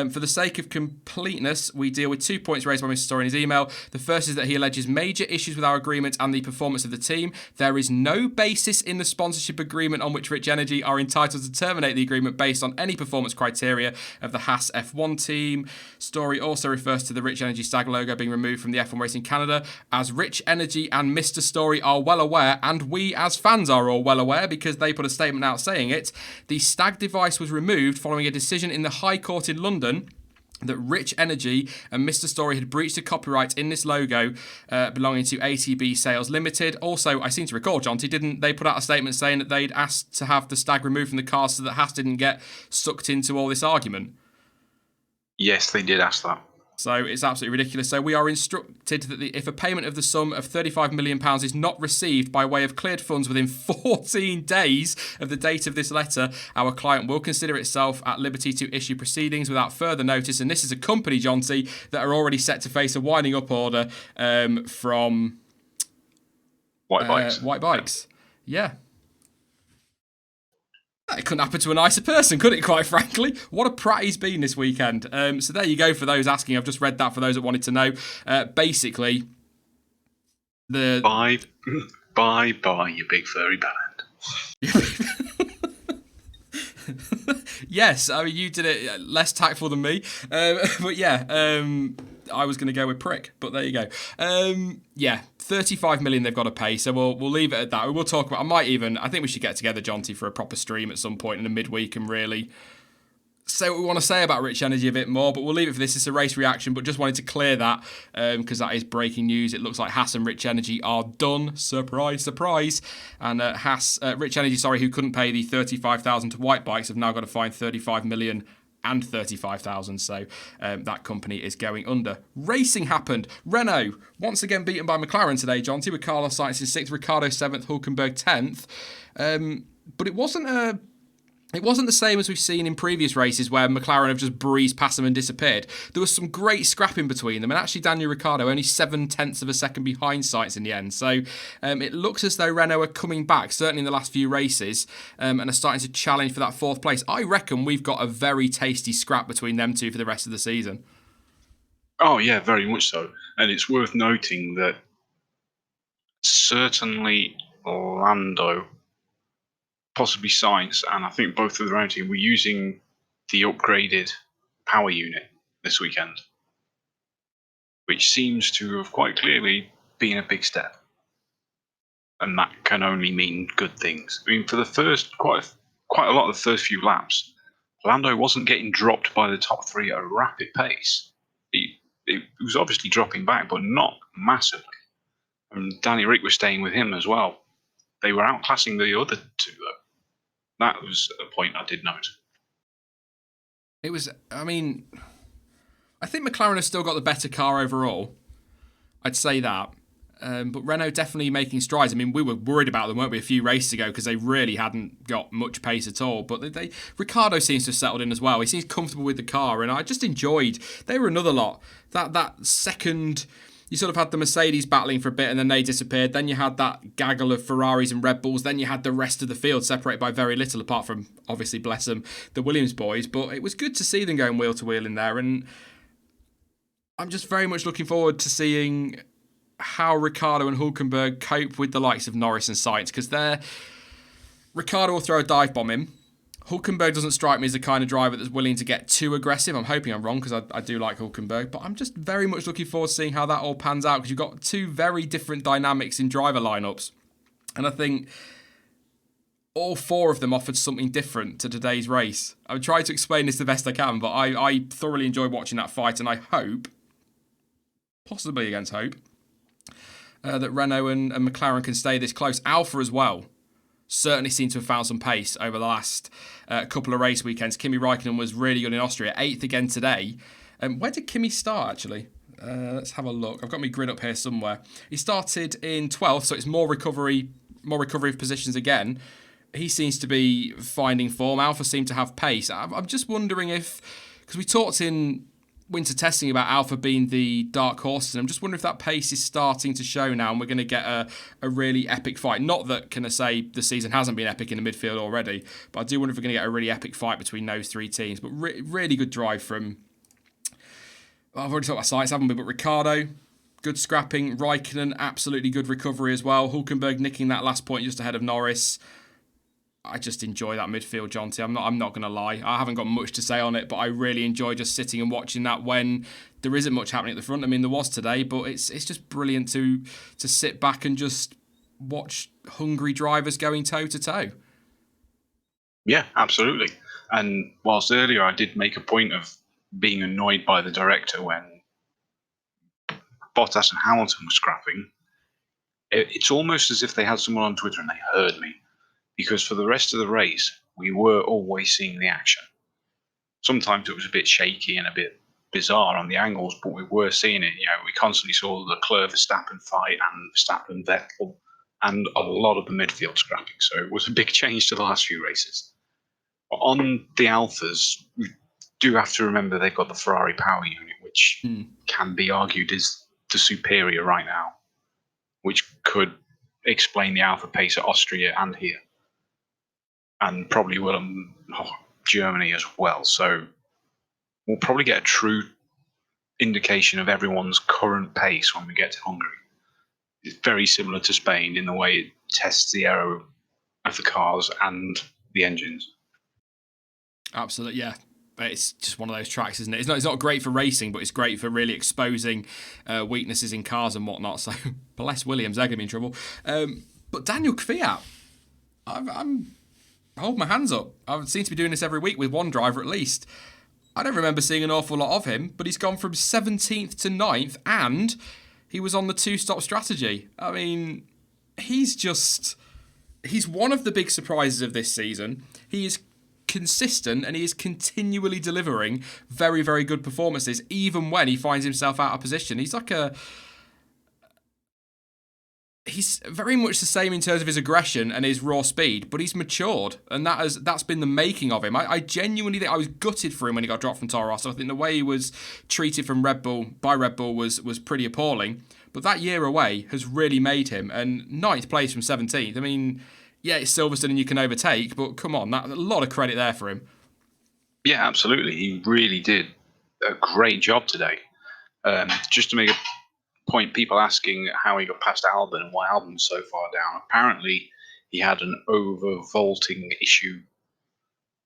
For the sake of completeness, we deal with 2 points raised by Mr. Story in his email. The first is that he alleges major issues with our agreement and the performance of the team. There is no basis in the sponsorship agreement on which Rich Energy are entitled to terminate the agreement based on any performance criteria of the Haas F1 team. Story also refers to the Rich Energy stag logo being removed from the F1 Racing Canada. As Rich Energy and Mr. Story are well aware, and we as fans are all well aware because they put a statement out saying it, the stag device was removed following a decision in the High Court in London that Rich Energy and Mr. Story had breached a copyright in this logo belonging to ATB Sales Limited. Also, I seem to recall, Jonty, didn't they put out a statement saying that they'd asked to have the stag removed from the car so that Haas didn't get sucked into all this argument? Yes, they did ask that. So it's absolutely ridiculous. So we are instructed that if a payment of the sum of £35 million is not received by way of cleared funds within 14 days of the date of this letter, our client will consider itself at liberty to issue proceedings without further notice. And this is a company, Jonty, that are already set to face a winding up order from White Bikes. White Bikes. Yeah. It couldn't happen to a nicer person, could it, quite frankly? What a prat he's been this weekend. So there you go for those asking. I've just read that for those that wanted to know. Basically, Bye, you big furry band. Yes, I mean, you did it less tactful than me. But yeah, I was going to go with prick, but there you go. Yeah, 35 million they've got to pay, so we'll leave it at that. We'll talk about, I think we should get together, Jonty, for a proper stream at some point in the midweek and really say what we want to say about Rich Energy a bit more, but we'll leave it for this. It's a race reaction, but just wanted to clear that because that is breaking news. It looks like Haas and Rich Energy are done. Surprise, surprise. And Rich Energy, who couldn't pay the 35,000 to White Bikes, have now got to find 35 million and 35,000, so that company is going under. Racing happened. Renault once again beaten by McLaren today, Jonty, with Carlos Sainz in 6th, Ricciardo 7th, Hülkenberg 10th. But it wasn't the same as we've seen in previous races where McLaren have just breezed past them and disappeared. There was some great scrapping between them, and actually Daniil Ricciardo only 0.7 of a second behind Sainz in the end. So it looks as though Renault are coming back, certainly in the last few races, and are starting to challenge for that 4th place. I reckon we've got a very tasty scrap between them two for the rest of the season. Oh, yeah, very much so. And it's worth noting that certainly Lando, possibly Sainz, and I think both of their own team were using the upgraded power unit this weekend, which seems to have quite clearly been a big step. And that can only mean good things. I mean, for the first, quite a lot of the first few laps, Lando wasn't getting dropped by the top 3 at a rapid pace. It was obviously dropping back, but not massively. And Danny Rick was staying with him as well. They were outclassing the other two, though. That was a point I did note. It was, I think McLaren has still got the better car overall. I'd say that. But Renault definitely making strides. We were worried about them, weren't we, a few races ago because they really hadn't got much pace at all. But Ricciardo seems to have settled in as well. He seems comfortable with the car, and I just enjoyed. They were another lot. That second, you sort of had the Mercedes battling for a bit, and then they disappeared. Then you had that gaggle of Ferraris and Red Bulls. Then you had the rest of the field separated by very little, apart from, obviously, bless them, the Williams boys. But it was good to see them going wheel to wheel in there, and I'm just very much looking forward to seeing how Ricciardo and Hülkenberg cope with the likes of Norris and Sainz, because Ricciardo will throw a dive bomb in. Hülkenberg doesn't strike me as the kind of driver that's willing to get too aggressive. I'm hoping I'm wrong because I do like Hülkenberg, but I'm just very much looking forward to seeing how that all pans out because you've got two very different dynamics in driver lineups. And I think all 4 of them offered something different to today's race. I've tried to explain this the best I can, but I thoroughly enjoyed watching that fight, and I hope, possibly against hope, that Renault and McLaren can stay this close. Alfa as well certainly seem to have found some pace over the last couple of race weekends. Kimi Räikkönen was really good in Austria, 8th again today. Where did Kimi start, actually? Let's have a look. I've got my grid up here somewhere. He started in 12th, so it's more recovery of positions again. He seems to be finding form. Alfa seem to have pace. I'm just wondering if, because we talked in winter testing about Alfa being the dark horses, and I'm just wondering if that pace is starting to show now and we're going to get a really epic fight. Not that, can I say, the season hasn't been epic in the midfield already, but I do wonder if we're going to get a really epic fight between those three teams. But really good drive from, I've already talked about Sainz, haven't we? But Ricciardo, good scrapping. Raikkonen, absolutely good recovery as well. Hülkenberg nicking that last point just ahead of Norris. I just enjoy that midfield, Jonty. I'm not going to lie. I haven't got much to say on it, but I really enjoy just sitting and watching that when there isn't much happening at the front. I mean, there was today, but it's just brilliant to sit back and just watch hungry drivers going toe-to-toe. Yeah, absolutely. And whilst earlier I did make a point of being annoyed by the director when Bottas and Hamilton were scrapping, it's almost as if they had someone on Twitter and they heard me. Because for the rest of the race, we were always seeing the action. Sometimes it was a bit shaky and a bit bizarre on the angles, but we were seeing it. We constantly saw the Leclerc Verstappen fight and Verstappen Vettel and a lot of the midfield scrapping. So it was a big change to the last few races. But on the Alphas, we do have to remember they've got the Ferrari power unit, which can be argued is the superior right now, which could explain the Alpha pace at Austria and here. And probably will Germany as well. So we'll probably get a true indication of everyone's current pace when we get to Hungary. It's very similar to Spain in the way it tests the aero of the cars and the engines. Absolutely, yeah. It's just one of those tracks, isn't it? It's not great for racing, but it's great for really exposing weaknesses in cars and whatnot. So bless Williams, they're going to be in trouble. But Daniil Kvyat, I'm hold my hands up. I seem to be doing this every week with one driver at least. I don't remember seeing an awful lot of him, but he's gone from 17th to 9th, and he was on the two-stop strategy. I mean, he's one of the big surprises of this season. He is consistent, and he is continually delivering very, very good performances, even when he finds himself out of position. He's very much the same in terms of his aggression and his raw speed, but he's matured, and that's been the making of him. I genuinely think I was gutted for him when he got dropped from Toro Rosso. I think the way he was treated from Red Bull was pretty appalling. But that year away has really made him, and 9th place from 17th. I mean, yeah, it's Silverstone and you can overtake, but come on, a lot of credit there for him. Yeah, absolutely. He really did a great job today. Just to make a point, people asking how he got past Albon and why Albon's so far down. Apparently, he had an overvolting issue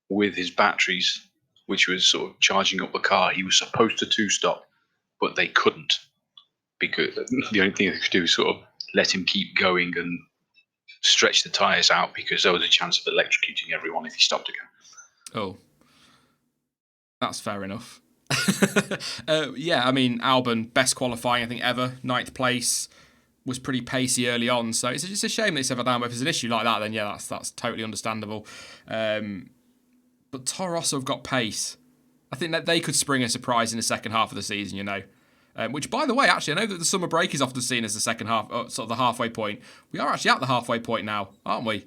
with his batteries, which was sort of charging up the car. He was supposed to two-stop, but they couldn't, because the only thing they could do is sort of let him keep going and stretch the tyres out, because there was a chance of electrocuting everyone if he stopped again. Oh, that's fair enough. Yeah, I mean, Albon, best qualifying I think ever, 9th place, was pretty pacey early on, so it's just a shame that it's ever down. But if there's an issue like that, then yeah, that's totally understandable. But Toro Rosso have got pace. I think that they could spring a surprise in the second half of the season, which, by the way, actually, I know that the summer break is often seen as the second half, sort of the halfway point. We are actually at the halfway point now, aren't we?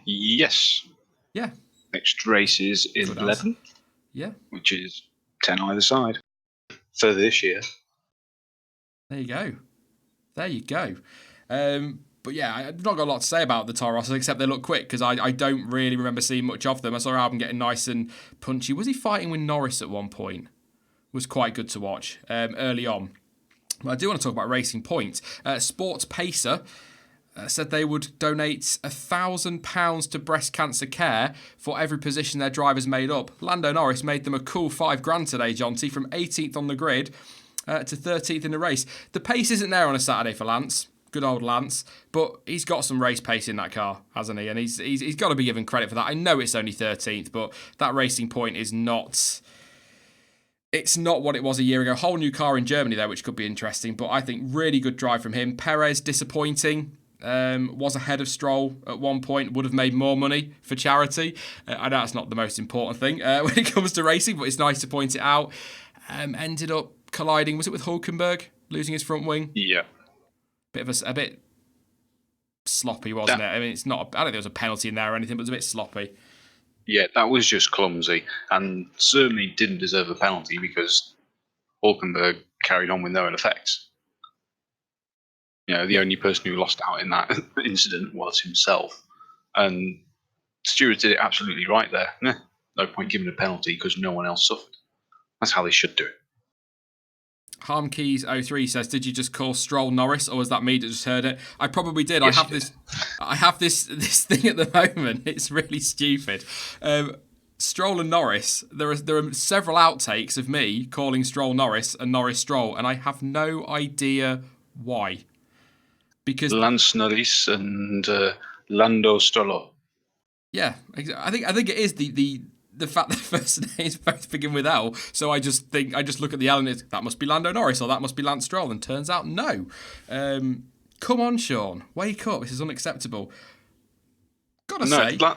Yes. Yeah. Next race is 11. Yeah. Which is 10 either side for this year. There you go. But yeah, I've not got a lot to say about the Toro Rosso, except they look quick, because I don't really remember seeing much of them. I saw Albon getting nice and punchy. Was he fighting with Norris at one point? Was quite good to watch early on. But I do want to talk about Racing Point. Sports Pacer said they would donate £1,000 to breast cancer care for every position their drivers made up. Lando Norris made them a cool $5,000 today, Jonty, from 18th on the grid to 13th in the race. The pace isn't there on a Saturday for Lance. Good old Lance. But he's got some race pace in that car, hasn't he? And he's got to be given credit for that. I know it's only 13th, but that Racing Point is not... It's not what it was a year ago. Whole new car in Germany there, which could be interesting. But I think really good drive from him. Perez, disappointing. Was ahead of Stroll at one point, would have made more money for charity. I know that's not the most important thing when it comes to racing, but it's nice to point it out. ended up colliding. Was it with Hulkenberg, losing his front wing? Yeah. A bit sloppy, wasn't it? I mean, it's not. I don't think there was a penalty in there or anything, but it was a bit sloppy. Yeah, that was just clumsy, and certainly didn't deserve a penalty because Hulkenberg carried on with no ill effects. The only person who lost out in that incident was himself, and Steward did it absolutely right there. No point giving a penalty because no one else suffered. That's how they should do it. Harmkeys03 says, "Did you just call Stroll Norris, or was that me that just heard it?" I probably did. Yes, I have this thing at the moment. It's really stupid. Stroll and Norris. There are several outtakes of me calling Stroll Norris and Norris Stroll, and I have no idea why. Because Lance Norris and Lando Stroll. Yeah, I think it is the fact that first names both begin with L. So I just look at the L and that must be Lando Norris or that must be Lance Stroll, and turns out no. Come on, Sean, wake up! This is unacceptable. Gotta say, you can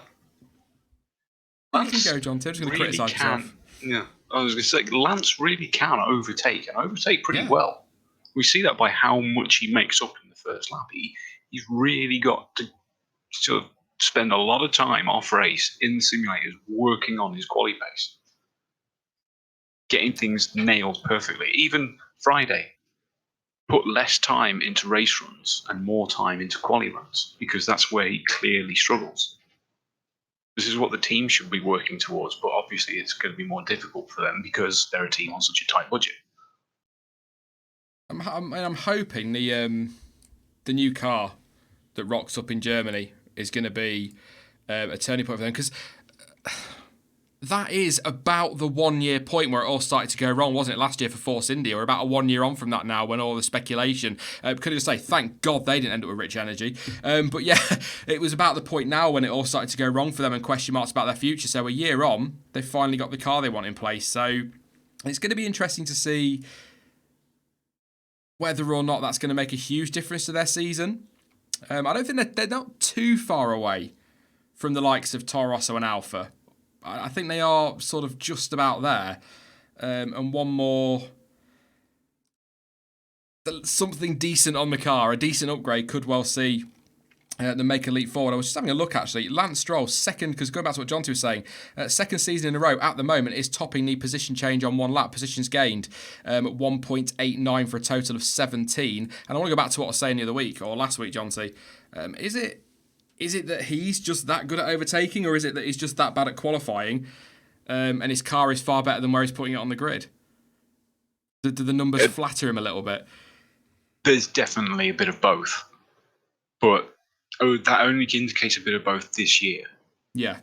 go, Jonty. I'm just going to criticise yourself. Yeah, I was going to say Lance really can overtake pretty well. We see that by how much he makes up in the first lap. He's really got to sort of spend a lot of time off race in the simulators working on his quali pace, getting things nailed perfectly. Even Friday, put less time into race runs and more time into quali runs because that's where he clearly struggles. This is what the team should be working towards, but obviously it's going to be more difficult for them because they're a team on such a tight budget. I'm hoping the new car that rocks up in Germany is going to be a turning point for them, because that is about the 1 year point where it all started to go wrong, wasn't it? Last year for Force India. We're about 1 year on from that now, when all the speculation. Could I just say, thank God they didn't end up with Rich Energy. But yeah, it was about the point now when it all started to go wrong for them and question marks about their future. So a year on, they finally got the car they want in place. So it's going to be interesting to see whether or not that's going to make a huge difference to their season. I don't think they're not too far away from the likes of Toro Rosso and Alfa. I think they are sort of just about there. And one more, something decent on the car, a decent upgrade could well see them make a leap forward. I was just having a look, actually. Lance Stroll, second, because going back to what Jonty was saying, second season in a row at the moment is topping the position change on one lap, positions gained at 1.89 for a total of 17. And I want to go back to what I was saying the other week, or last week, Jonty. Is it that he's just that good at overtaking, or is it that he's just that bad at qualifying and his car is far better than where he's putting it on the grid? Do the numbers flatter him a little bit? There's definitely a bit of both. But that only indicates a bit of both this year. Yeah.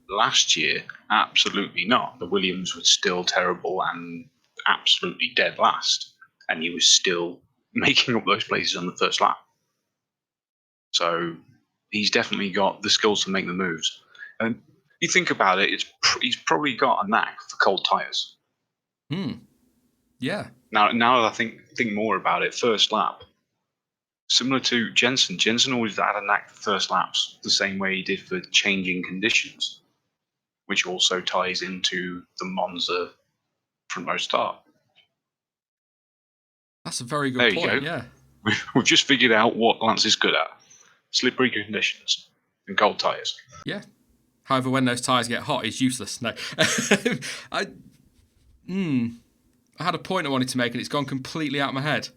Last year, absolutely not. The Williams was still terrible and absolutely dead last. And he was still making up those places on the first lap. So he's definitely got the skills to make the moves. And you think about it, he's probably got a knack for cold tyres. Yeah. Now I think more about it, first lap. Similar to Jensen. Jensen always had a knack for first laps, the same way he did for changing conditions, which also ties into the Monza front row start. That's a very good point, yeah. We've just figured out what Lance is good at. Slippery conditions and cold tyres. Yeah. However, when those tyres get hot, it's useless. No. I had a point I wanted to make and it's gone completely out of my head.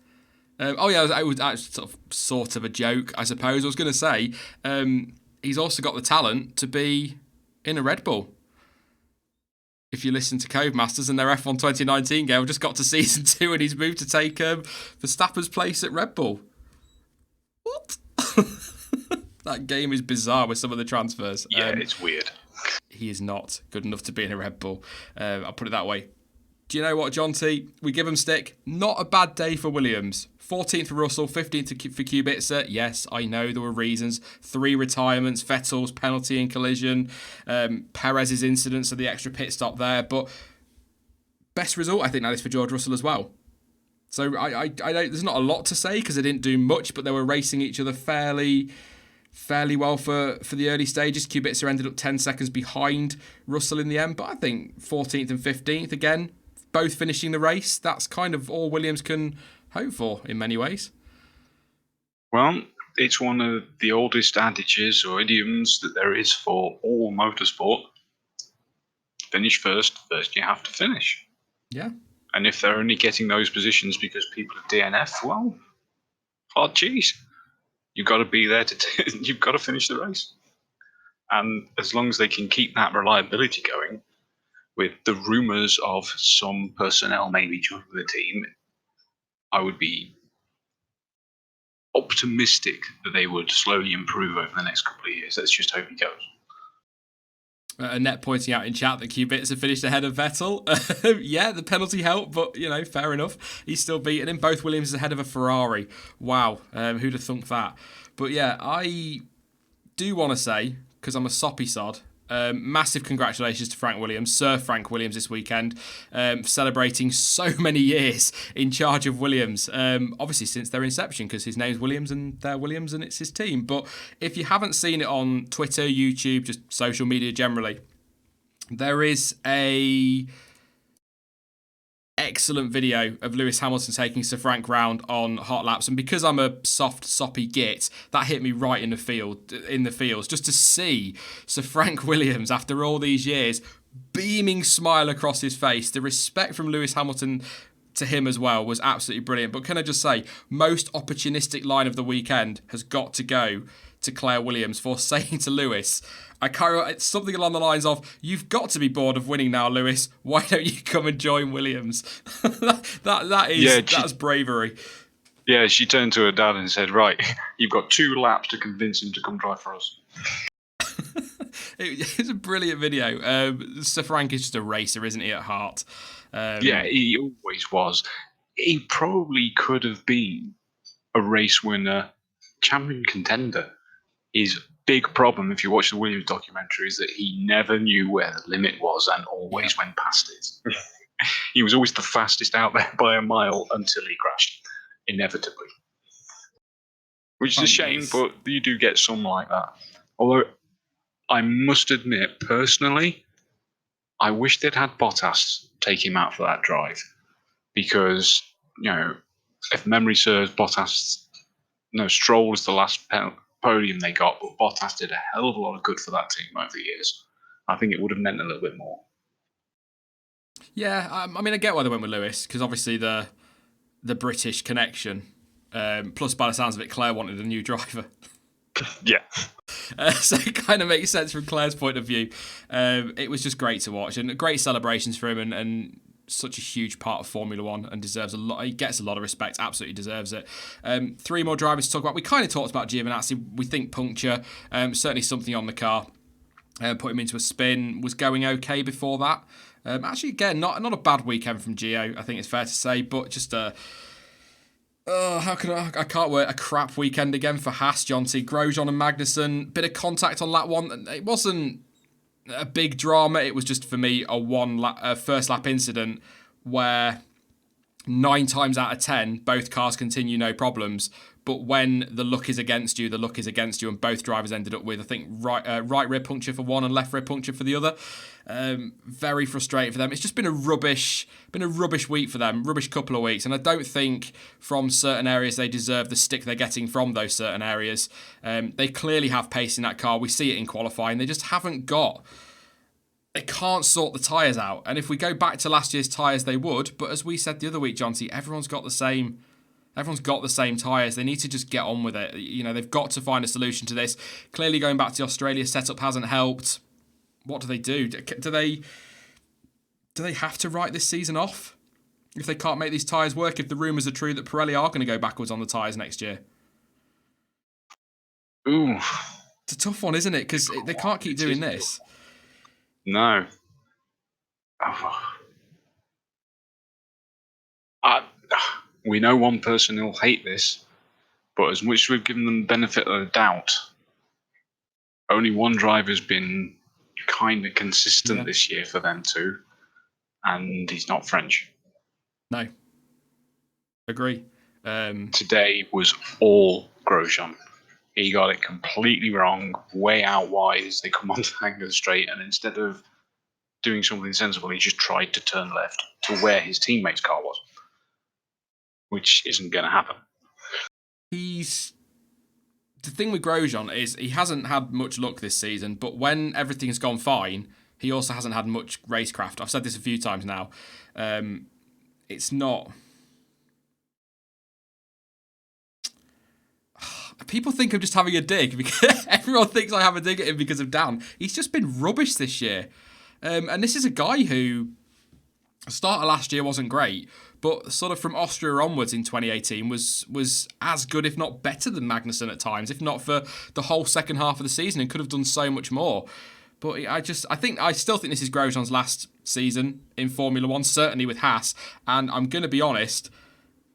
It was sort of a joke, I suppose. I was going to say, he's also got the talent to be in a Red Bull. If you listen to Codemasters and their F1 2019 game, I've just got to season 2 and he's moved to take Verstappen's place at Red Bull. What? That game is bizarre with some of the transfers. Yeah, it's weird. He is not good enough to be in a Red Bull. I'll put it that way. Do you know what, Jonty? We give him stick. Not a bad day for Williams. 14th for Russell, 15th for Kubica. Yes, I know there were reasons. 3 retirements, Vettel's penalty and collision, Perez's incident, so the extra pit stop there. But best result, I think, that is for George Russell as well. So I there's not a lot to say because they didn't do much, but they were racing each other fairly well for the early stages. Kubica ended up 10 seconds behind Russell in the end, but I think 14th and 15th, again, both finishing the race. That's kind of all Williams can hope for in many ways. Well, it's one of the oldest adages or idioms that there is for all motorsport. Finish first you have to finish. Yeah. And if they're only getting those positions because people are DNF, well, hard cheese. You've got to be there you've got to finish the race. And as long as they can keep that reliability going, with the rumours of some personnel maybe joining the team, I would be optimistic that they would slowly improve over the next couple of years. Let's just hope it goes. Annette pointing out in chat that Kvyat have finished ahead of Vettel. Yeah, the penalty helped, but, fair enough. He's still beaten him. Both Williams ahead of a Ferrari. Wow, who'd have thunk that? But yeah, I do want to say, because I'm a soppy sod, massive congratulations to Frank Williams, Sir Frank Williams this weekend, celebrating so many years in charge of Williams, obviously since their inception, because his name's Williams and they're Williams and it's his team. But if you haven't seen it on Twitter, YouTube, just social media generally, there is a excellent video of Lewis Hamilton taking Sir Frank round on hot laps, and because I'm a soft, soppy git, that hit me right in the fields, just to see Sir Frank Williams after all these years, beaming smile across his face. The respect from Lewis Hamilton to him as well was absolutely brilliant. But can I just say, most opportunistic line of the weekend has got to go to Claire Williams for saying to Lewis, it's something along the lines of, "You've got to be bored of winning now, Lewis. Why don't you come and join Williams?" That's bravery. Yeah, she turned to her dad and said, "Right, you've got 2 laps to convince him to come drive for us." It's a brilliant video. Sir Frank is just a racer, isn't he, at heart? Yeah, he always was. He probably could have been a race winner, champion contender. His big problem, if you watch the Williams documentary, is that he never knew where the limit was and always went past it. He was always the fastest out there by a mile until he crashed, inevitably. Which is a shame, but you do get some like that. Although, I must admit, personally, I wish they'd had Bottas take him out for that drive. Because, if memory serves, Stroll was the last podium they got, but Bottas did a hell of a lot of good for that team over the years. I think it would have meant a little bit more. Yeah, I get why they went with Lewis, because obviously the British connection. Plus, by the sounds of it, Claire wanted a new driver. Yeah. So it kind of makes sense from Claire's point of view. It was just great to watch, and great celebrations for him, and such a huge part of Formula One, and deserves a lot. He gets a lot of respect, absolutely deserves it. 3 more drivers to talk about. We kind of talked about Giovinazzi. We think puncture, certainly something on the car. Put him into a spin, was going okay before that. Actually, again, not a bad weekend from Gio, I think it's fair to say, but just a crap weekend again for Haas, Jonty. Grosjean and Magnussen, bit of contact on lap 1. It wasn't a big drama. It was just, for me, a first lap incident where 9 times out of 10, both cars continue no problems. But when the luck is against you, and both drivers ended up with, I think, right rear puncture for one and left rear puncture for the other. Very frustrating for them. It's just been a rubbish week for them, rubbish couple of weeks. And I don't think from certain areas they deserve the stick they're getting from those certain areas. They clearly have pace in that car. We see it in qualifying. They just haven't got... They can't sort the tyres out. And if we go back to last year's tyres, they would. But as we said the other week, Jonty, everyone's got the same tyres. They need to just get on with it. They've got to find a solution to this. Clearly, going back to the Australia setup hasn't helped. What do they do? Do they have to write this season off if they can't make these tyres work? If the rumours are true that Pirelli are going to go backwards on the tyres next year? Ooh, it's a tough one, isn't it? Because they can't keep doing this. No. We know one person who'll hate this, but as much as we've given them the benefit of the doubt, only one driver's been kind of consistent this year for them too, and he's not French. No. Agree. Today was all Grosjean. He got it completely wrong, way out wide as they come onto the Hangar Straight, and instead of doing something sensible. He just tried to turn left to where his teammate's car was, which isn't going to happen. The thing with Grosjean is he hasn't had much luck this season, but when everything's gone fine, he also hasn't had much racecraft. I've said this a few times now. It's not... People think I'm just having a dig because everyone thinks I have a dig at him because of Dan. He's just been rubbish this year. And this is a guy who, the start of last year wasn't great, but sort of from Austria onwards in 2018 was as good, if not better than Magnussen at times, if not for the whole second half of the season, and could have done so much more. But I still think this is Grosjean's last season in Formula One, certainly with Haas. And I'm going to be honest,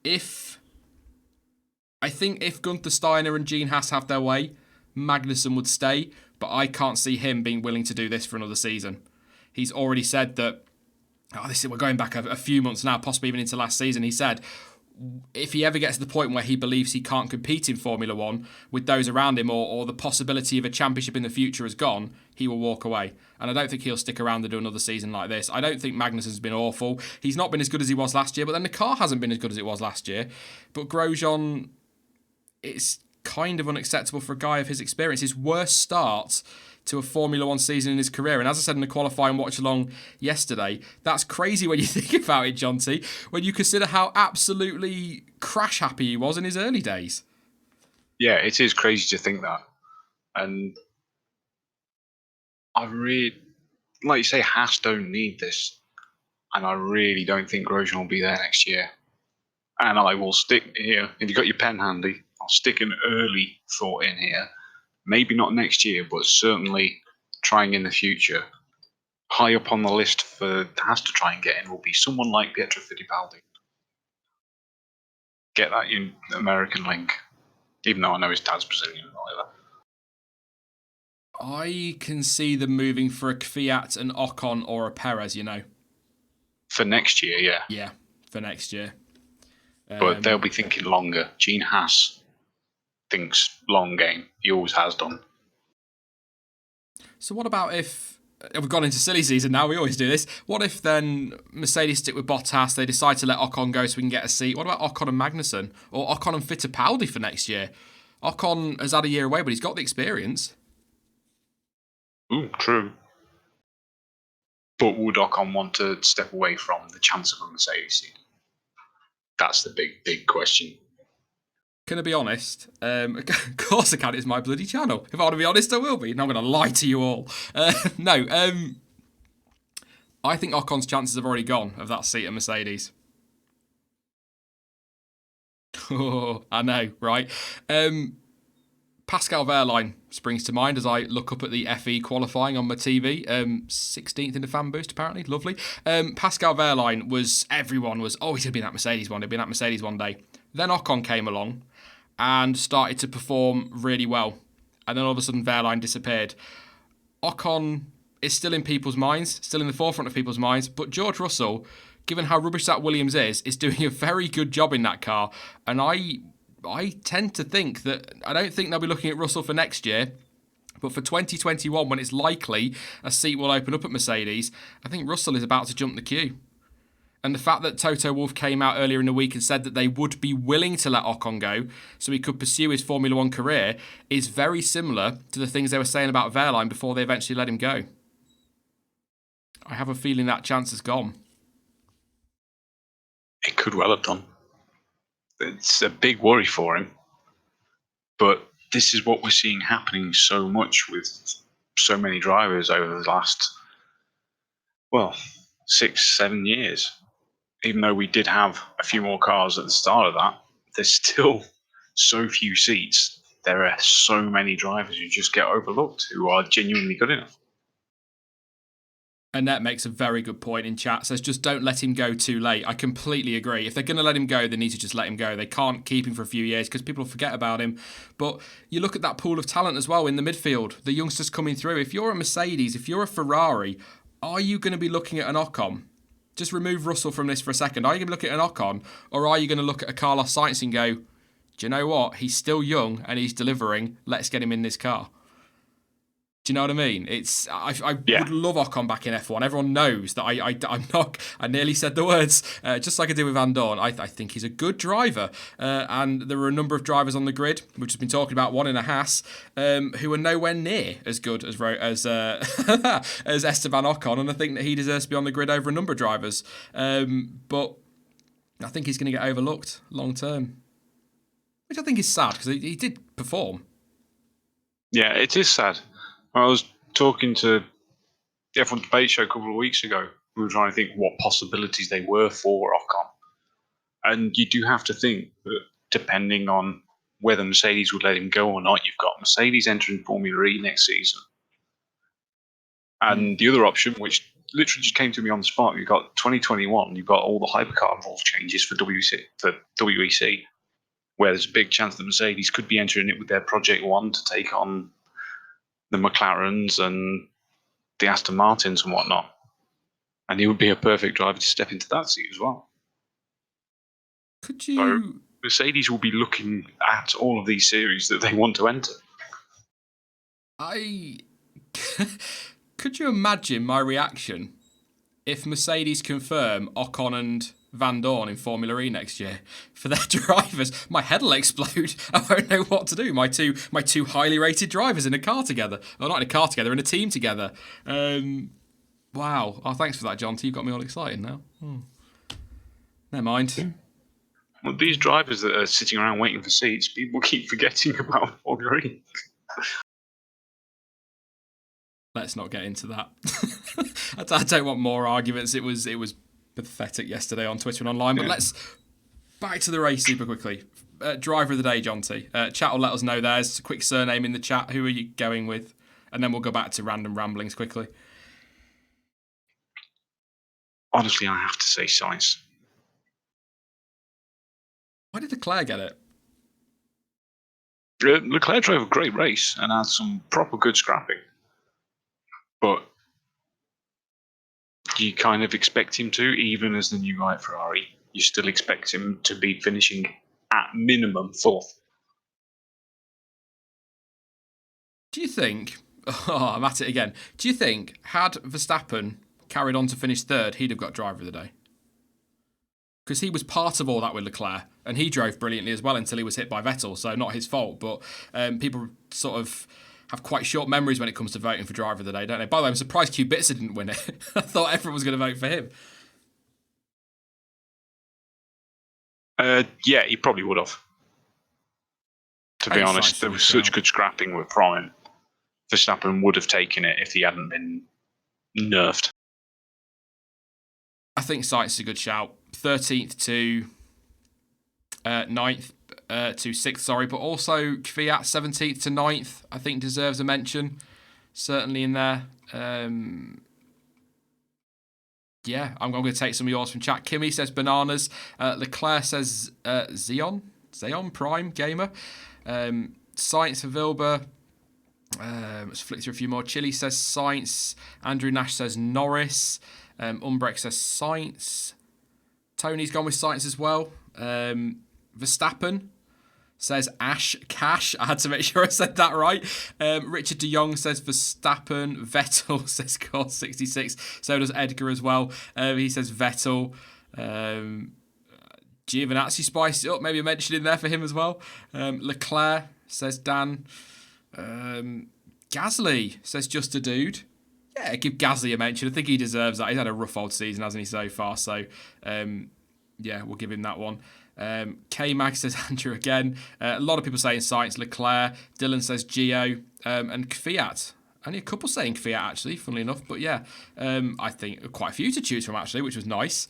I think if Gunther Steiner and Gene Haas have their way, Magnussen would stay, but I can't see him being willing to do this for another season. He's already said that, we're going back a few months now, possibly even into last season, he said if he ever gets to the point where he believes he can't compete in Formula One with those around him, or the possibility of a championship in the future is gone, he will walk away. And I don't think he'll stick around to do another season like this. I don't think Magnussen's been awful. He's not been as good as he was last year, but then the car hasn't been as good as it was last year. But Grosjean... it's kind of unacceptable for a guy of his experience. His worst start to a Formula One season in his career. And as I said in the qualifying watch along yesterday, that's crazy when you think about it, Jonty, when you consider how absolutely crash happy he was in his early days. Yeah, it is crazy to think that. And I really, like you say, Haas don't need this. And I really don't think Grosjean will be there next year. And I will stick here, if you've got your pen handy, I'll stick an early thought in here. Maybe not next year, but certainly trying in the future. High up on the list for Haas to try and get in will be someone like Pietro Fittipaldi. Get that in American link, even though I know his dad's Brazilian and all that. I can see them moving for a Kvyat, an Ocon, or a Perez, For next year, yeah. Yeah, for next year. But they'll be thinking longer. Gene Haas thinks long game. He always has done. So what about if... we've gone into silly season now, we always do this. What if then Mercedes stick with Bottas, they decide to let Ocon go so we can get a seat? What about Ocon and Magnussen? Or Ocon and Fittipaldi for next year? Ocon has had a year away, but he's got the experience. Ooh, true. But would Ocon want to step away from the chance of a Mercedes seat? That's the big question. Can I be honest? Of course I can. It's my bloody channel. If I want to be honest, I will be. And I'm going to lie to you all. No. I think Ocon's chances have already gone of that seat at Mercedes. Oh, I know, right? Pascal Wehrlein springs to mind as I look up at the FE qualifying on my TV. 16th in the fan boost, apparently. Lovely. Pascal Wehrlein everyone was, he's going to be in that Mercedes one. He'll be in that Mercedes one day. Then Ocon came along and started to perform really well. And then all of a sudden, Wehrlein disappeared. Ocon is still in people's minds, still in the forefront of people's minds. But George Russell, given how rubbish that Williams is doing a very good job in that car. And I tend to think that, I don't think they'll be looking at Russell for next year, but for 2021, when it's likely a seat will open up at Mercedes, I think Russell is about to jump the queue. And the fact that Toto Wolff came out earlier in the week and said that they would be willing to let Ocon go so he could pursue his Formula One career is very similar to the things they were saying about Wehrlein before they eventually let him go. I have a feeling that chance is gone. It could well have done. It's a big worry for him. But this is what we're seeing happening so much with so many drivers over the last, 6-7 years. Even though we did have a few more cars at the start of that, there's still so few seats. There are so many drivers who just get overlooked, who are genuinely good enough. Annette makes a very good point in chat, says just don't let him go too late. I completely agree. If they're going to let him go, they need to just let him go. They can't keep him for a few years because people forget about him. But you look at that pool of talent as well in the midfield, the youngsters coming through. If you're a Mercedes, if you're a Ferrari, are you going to be looking at an Ocon? Just remove Russell from this for a second. Are you going to look at an Ocon, or are you going to look at a Carlos Sainz and go, do you know what? He's still young and he's delivering. Let's get him in this car. Do you know what I mean? I Yeah. would love Ocon back in F1. Everyone knows that I'm not. I nearly said the words, just like I did with Van Dorn. I think he's a good driver, and there were a number of drivers on the grid, which has been talking about, one in a Haas, who are nowhere near as good as as Esteban Ocon, and I think that he deserves to be on the grid over a number of drivers. But I think he's going to get overlooked long term, which I think is sad because he did perform. Yeah, it is sad. I was talking to the F1 debate show a couple of weeks ago. We were trying to think what possibilities they were for Ocon. And you do have to think that depending on whether Mercedes would let him go or not, you've got Mercedes entering Formula E next season. And the other option, which literally just came to me on the spot, you've got 2021, you've got all the hypercar rules changes for WEC, where there's a big chance that Mercedes could be entering it with their Project One to take on the McLarens and the Aston Martins and whatnot. And he would be a perfect driver to step into that seat as well. Could you? So Mercedes will be looking at all of these series that they want to enter. Could you imagine my reaction if Mercedes confirm Ocon and Van Dorn in Formula E next year for their drivers? My head will explode. I won't know what to do. My two highly rated drivers in a car together. Well, not in a car together, in a team together. Wow. Oh, thanks for that, Jonty. You've got me all excited now. Never mind. Well, these drivers that are sitting around waiting for seats, people keep forgetting about Formula E. Let's not get into that. I don't want more arguments. It was pathetic yesterday on Twitter and online. But let's back to the race super quickly. Driver of the day, Jonty. Chat will let us know theirs. Quick surname in the chat. Who are you going with? And then we'll go back to random ramblings quickly. Honestly, I have to say Sainz. Why did Leclerc get it? Leclerc drove a great race and had some proper good scrapping. But you kind of expect him to, even as the new guy at Ferrari. You still expect him to be finishing at minimum fourth. Do you think... Oh, I'm at it again. Do you think, had Verstappen carried on to finish third, he'd have got driver of the day? Because he was part of all that with Leclerc, and he drove brilliantly as well until he was hit by Vettel, so not his fault. But people sort of have quite short memories when it comes to voting for driver of the day, don't they? By the way, I'm surprised Kubica didn't win it. I thought everyone was going to vote for him. Yeah, he probably would have. To be honest, there was such good scrapping from him. Verstappen would have taken it if he hadn't been nerfed. I think Sainz is a good shout. 13th to 9th to 6th, sorry. But also Kvyat, 17th to 9th, I think deserves a mention. Certainly in there. Yeah, I'm going to take some of yours from chat. Kimmy says bananas. Leclerc says Xeon Prime Gamer. Sainz for Wilbur. Let's flick through a few more. Chili says Sainz. Andrew Nash says Norris. Umbrex says Sainz. Tony's gone with Sainz as well. Verstappen says Ash Cash. I had to make sure I said that right. Richard de Jong says Verstappen. Vettel says Core 66. So does Edgar as well. He says Vettel. Giovinazzi spiced it up. Maybe a mention in there for him as well. Leclerc says Dan. Gasly says just a dude. Yeah, give Gasly a mention. I think he deserves that. He's had a rough old season, hasn't he, so far? So, yeah, we'll give him that one. K-Mag says Andrew again. A lot of people saying Sainz, Leclerc. Dylan says Gio. And Kvyat. Only a couple saying Kvyat, actually, funnily enough. But, yeah, I think quite a few to choose from, actually, which was nice.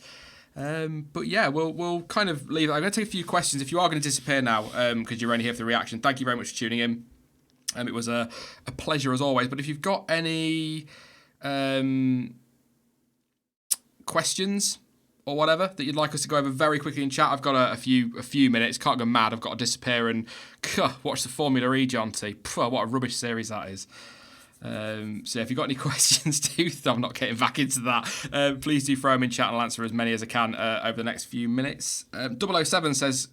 But, yeah, we'll kind of leave it. I'm going to take a few questions. If you are going to disappear now, because you're only here for the reaction, thank you very much for tuning in. It was a pleasure as always. But if you've got any questions or whatever that you'd like us to go over very quickly in chat, I've got a few minutes. Can't go mad. I've got to disappear and watch the Formula E, Jonty. What a rubbish series that is. So if you've got any questions too, I'm not getting back into that. Please do throw them in chat and I'll answer as many as I can over the next few minutes. 007 says,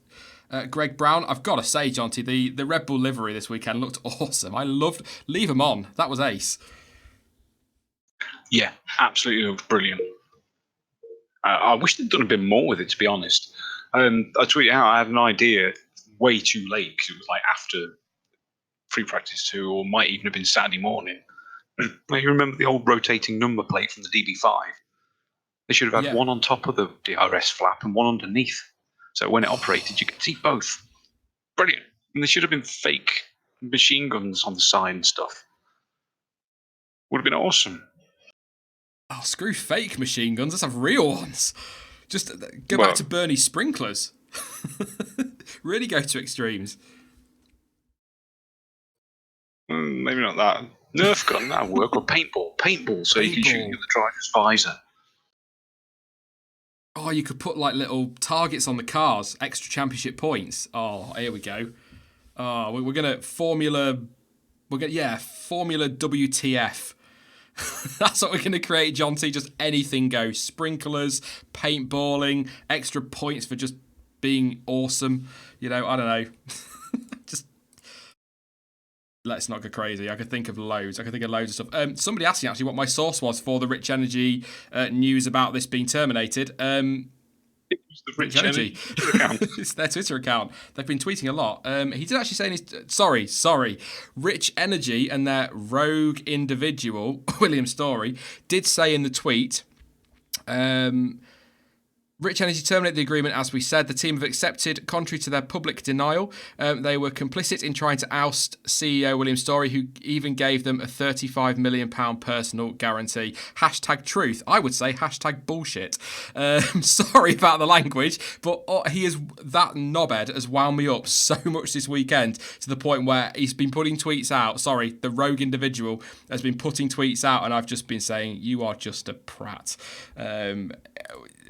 Greg Brown, I've got to say, Jonty, the Red Bull livery this weekend looked awesome. I loved. Leave them on. That was ace. Yeah, absolutely brilliant. I wish they'd done a bit more with it, to be honest. I tweeted out I had an idea way too late because it was like after free practice 2, or might even have been Saturday morning. You remember the old rotating number plate from the DB5? They should have had one on top of the DRS flap and one underneath. So when it operated, you could see both. Brilliant. And there should have been fake machine guns on the side and stuff. Would have been awesome. Oh, screw fake machine guns. Let's have real ones. Just go back to Bernie's sprinklers. Really go to extremes. Maybe not that. Nerf gun, that'll work. Or paintball, so you can shoot the driver's visor. Oh, you could put like little targets on the cars, extra championship points. Oh, here we go. Oh, we're gonna Formula WTF. That's what we're going to create, Jonty. Just anything goes. Sprinklers, paintballing, extra points for just being awesome. I don't know. Just let's not go crazy. I could think of loads. of stuff. Somebody asked me actually what my source was for the Rich Energy news about this being terminated. It was the Rich Energy account. It's their Twitter account. They've been tweeting a lot. He did actually say in his... Sorry. Rich Energy and their rogue individual, William Story, did say in the tweet... Rich Energy terminated the agreement, as we said. The team have accepted, contrary to their public denial. They were complicit in trying to oust CEO William Story, who even gave them a £35 million personal guarantee. #truth. I would say #bullshit. Sorry about the language, but that knobhead has wound me up so much this weekend to the point where he's been putting tweets out. Sorry, the rogue individual has been putting tweets out, and I've just been saying, you are just a prat.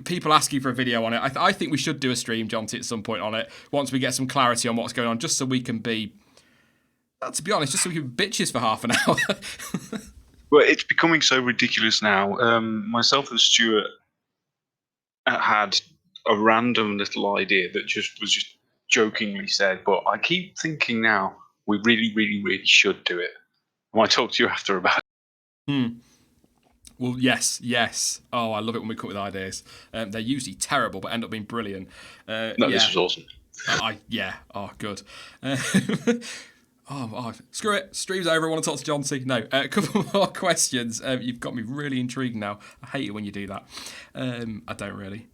People asking for a video on it. I think we should do a stream, Jonty, at some point on it once we get some clarity on what's going on, just so we can be, to be honest, just so we can be bitches for half an hour. Well, it's becoming so ridiculous now. Myself and Steward had a random little idea that was just jokingly said, but I keep thinking now we really, really, really should do it. I might talk to you after about it. Well, yes. Oh, I love it when we come up with ideas. They're usually terrible, but end up being brilliant. This was awesome. Oh, good. Screw it. Stream's over. I want to talk to Jonty. No, a couple more questions. You've got me really intrigued now. I hate it when you do that. I don't really.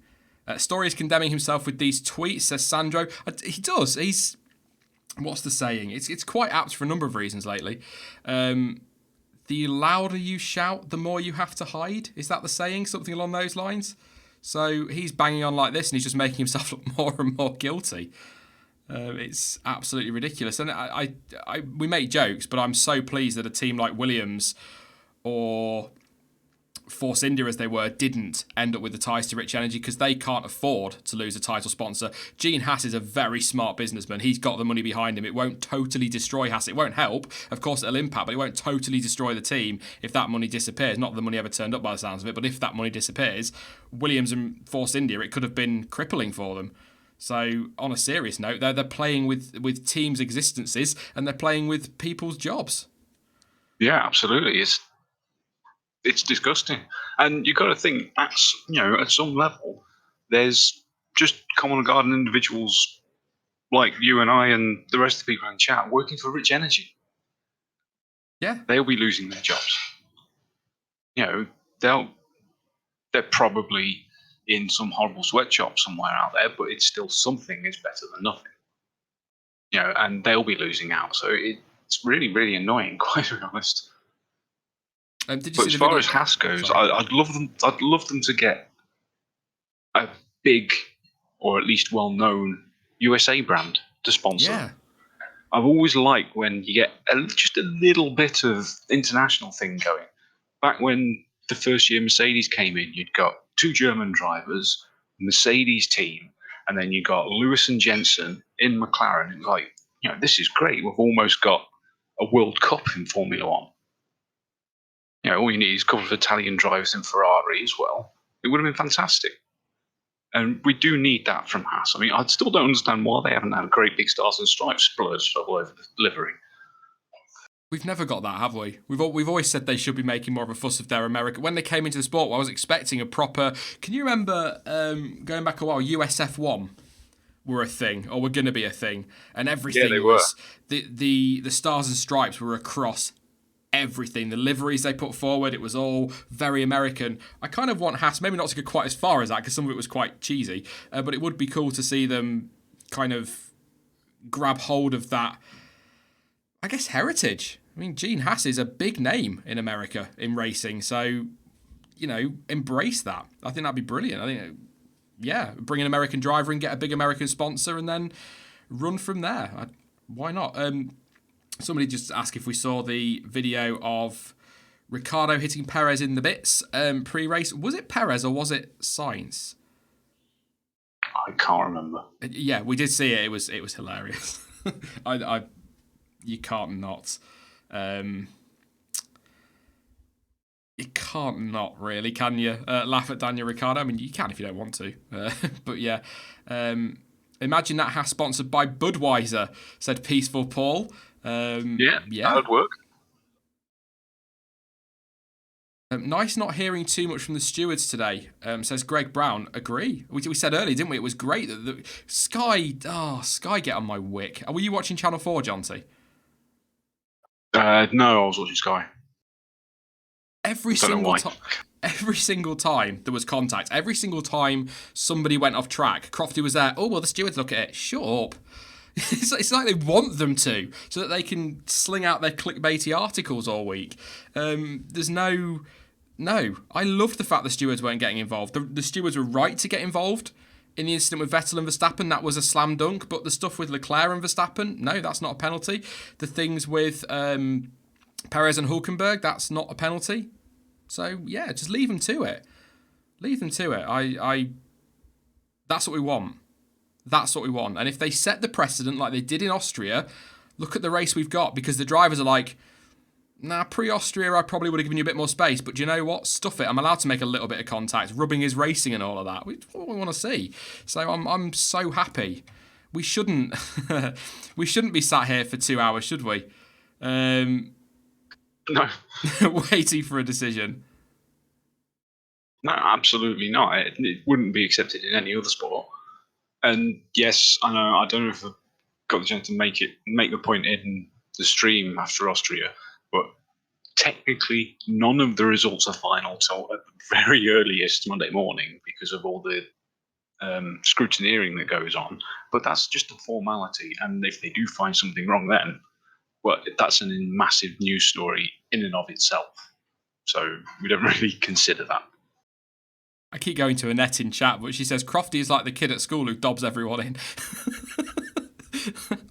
Story is condemning himself with these tweets, says Sandro. He does. He's... What's the saying? It's quite apt for a number of reasons lately. The louder you shout, the more you have to hide. Is that the saying? Something along those lines? So he's banging on like this and he's just making himself look more and more guilty. It's absolutely ridiculous. And we make jokes, but I'm so pleased that a team like Williams or Force India, as they were, didn't end up with the ties to Rich Energy because they can't afford to lose a title sponsor. Gene Haas is a very smart businessman. He's got the money behind him. It won't totally destroy Haas. It won't help. Of course, it'll impact, but it won't totally destroy the team if that money disappears. Not that the money ever turned up by the sounds of it, but if that money disappears, Williams and Force India, it could have been crippling for them. So, on a serious note, they're playing with teams' existences and they're playing with people's jobs. Yeah, absolutely. It's disgusting, and you've got to think at some level, there's just common garden individuals like you and I and the rest of the people in chat working for Rich Energy. Yeah, they'll be losing their jobs. They're probably in some horrible sweatshop somewhere out there, but it's still something. It's better than nothing. And they'll be losing out. So it's really, really annoying, quite to be honest. But as far as Haas goes, I'd love them to get a big, or at least well-known USA brand to sponsor. Yeah. I've always liked when you get just a little bit of international thing going. Back when the first year Mercedes came in, you'd got 2 German drivers, Mercedes team, and then you got Lewis and Jensen in McLaren. It's like, this is great. We've almost got a World Cup in Formula One. All you need is a couple of Italian drivers in Ferrari as well. It would have been fantastic. And we do need that from Haas. I mean, I still don't understand why they haven't had great big stars and stripes splurged all over the livery. We've never got that, have we? We've always said they should be making more of a fuss of their America. When they came into the sport, I was expecting a proper. Can you remember going back a while? USF1 were a thing, or were going to be a thing, and everything was the stars and stripes were across everything. The liveries they put forward, it was all very American. I kind of want Haas, maybe not to go quite as far as that, because some of it was quite cheesy, but it would be cool to see them kind of grab hold of that, I guess, heritage. I mean, Gene Haas is a big name in America in racing, so, embrace that. I think that'd be brilliant. I think, bring an American driver and get a big American sponsor and then run from there. Why not? Somebody just asked if we saw the video of Ricciardo hitting Perez in the bits pre-race. Was it Perez or was it Sainz? I can't remember. Yeah, we did see it. It was hilarious. You can't not. You can't not really, can you? Laugh at Daniel Ricciardo. I mean, you can if you don't want to. But yeah. Imagine that Haas sponsored by Budweiser, said Peaceful Paul. Yeah, that would work. Nice not hearing too much from the stewards today, says Greg Brown. Agree. We said earlier, didn't we? It was great that Sky get on my wick. Were you watching Channel 4, Jonty? No, I was watching Sky. Every single time there was contact, every single time somebody went off track, Crofty was there. Oh, well, the stewards look at it. Shut up. It's like they want them to, so that they can sling out their clickbaity articles all week. There's no. I love the fact the stewards weren't getting involved. The stewards were right to get involved in the incident with Vettel and Verstappen. That was a slam dunk. But the stuff with Leclerc and Verstappen, no, that's not a penalty. The things with Perez and Hülkenberg, that's not a penalty. So yeah, just leave them to it. Leave them to it. That's what we want. That's what we want. And if they set the precedent like they did in Austria, look at the race we've got, because the drivers are like, nah, pre-Austria I probably would have given you a bit more space, but do you know what? Stuff it. I'm allowed to make a little bit of contact. Rubbing is racing and all of that. That's what we want to see. So I'm so happy. We shouldn't be sat here for 2 hours, should we? No. Waiting for a decision. No, absolutely not. It wouldn't be accepted in any other sport. And yes, I know. I don't know if I've got the chance to make the point in the stream after Austria, but technically none of the results are final till at the very earliest Monday morning because of all the scrutineering that goes on. But that's just a formality, and if they do find something wrong, then that's a massive news story in and of itself. So we don't really consider that. I keep going to Annette in chat, but she says Crofty is like the kid at school who dobs everyone in.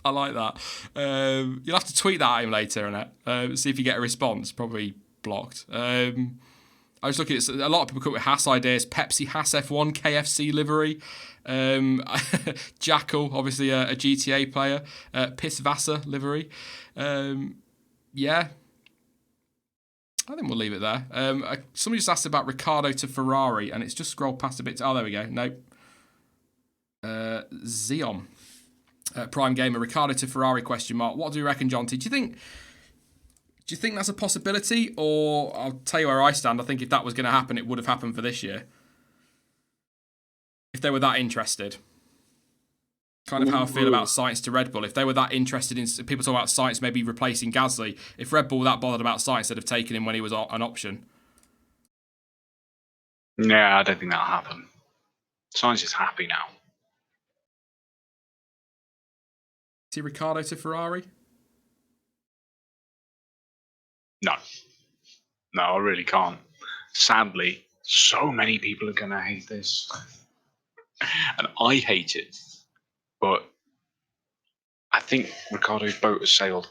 I like that. You'll have to tweet that at him later, Annette. See if you get a response. Probably blocked. I was looking at a lot of people come up with Haas ideas. Pepsi Haas F1 KFC livery. Jackal, obviously a GTA player. Piss Vasa livery. Yeah. I think we'll leave it there. Somebody just asked about Ricciardo to Ferrari, and it's just scrolled past a bit. Oh, there we go. Nope. Xeon. Prime Gamer. Ricciardo to Ferrari, question mark. What do you reckon, Jonty? Do you think that's a possibility? Or I'll tell you where I stand. I think if that was going to happen, it would have happened for this year. If they were that interested. Kind of how I feel about Sainz to Red Bull. If they were that interested in people talking about Sainz maybe replacing Gasly, if Red Bull were that bothered about Sainz, they'd have taken him when he was an option. Yeah, I don't think that'll happen. Sainz is happy now. See Ricciardo to Ferrari? No, I really can't. Sadly, so many people are going to hate this. And I hate it. But I think Ricciardo's boat has sailed.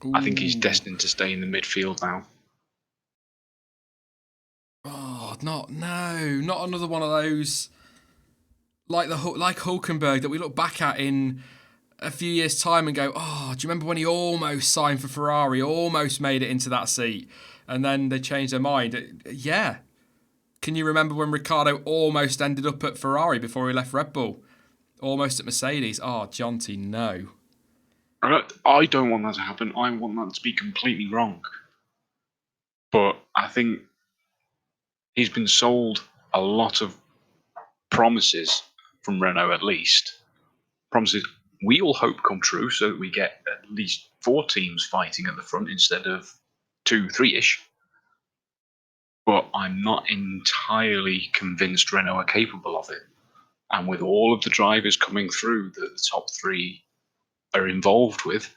Ooh. I think he's destined to stay in the midfield now. Oh, not another one of those like Hülkenberg that we look back at in a few years' time and go, oh, do you remember when he almost signed for Ferrari, almost made it into that seat, and then they changed their mind? Yeah. Can you remember when Ricciardo almost ended up at Ferrari before he left Red Bull? Almost at Mercedes. Oh, Jonty, no. I don't want that to happen. I want that to be completely wrong. But I think he's been sold a lot of promises from Renault, at least. Promises we all hope come true, so that we get at least 4 teams fighting at the front instead of 2, 3-ish. But I'm not entirely convinced Renault are capable of it. And with all of the drivers coming through that the top 3 are involved with,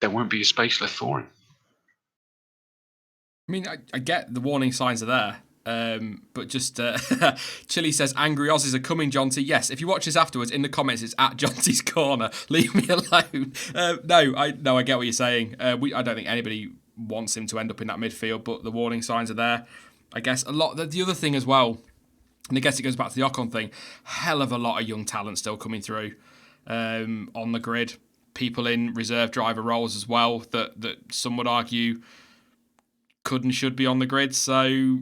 there won't be a space left for him. I mean, I get the warning signs are there. But just Chili says angry Aussies are coming, Jonty. Yes, if you watch this afterwards, in the comments it's at Jonty's Corner. Leave me alone. No, I get what you're saying. I don't think anybody wants him to end up in that midfield, but the warning signs are there. I guess a lot. The other thing as well, and I guess it goes back to the Ocon thing. Hell of a lot of young talent still coming through on the grid. People in reserve driver roles as well that some would argue could and should be on the grid. So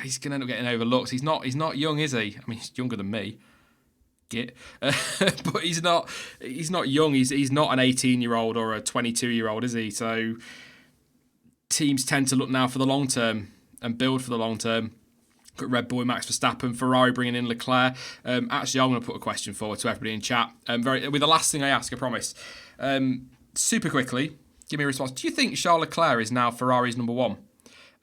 he's going to end up getting overlooked. He's not young, is he? I mean, he's younger than me. But he's not young. He's not an 18-year-old or a 22-year-old, is he? So teams tend to look now for the long term and build for the long term. Got Red Bull, Max Verstappen, Ferrari bringing in Leclerc. Actually, I'm going to put a question forward to everybody in chat. With the last thing I ask, I promise. Super quickly, give me a response. Do you think Charles Leclerc is now Ferrari's number 1?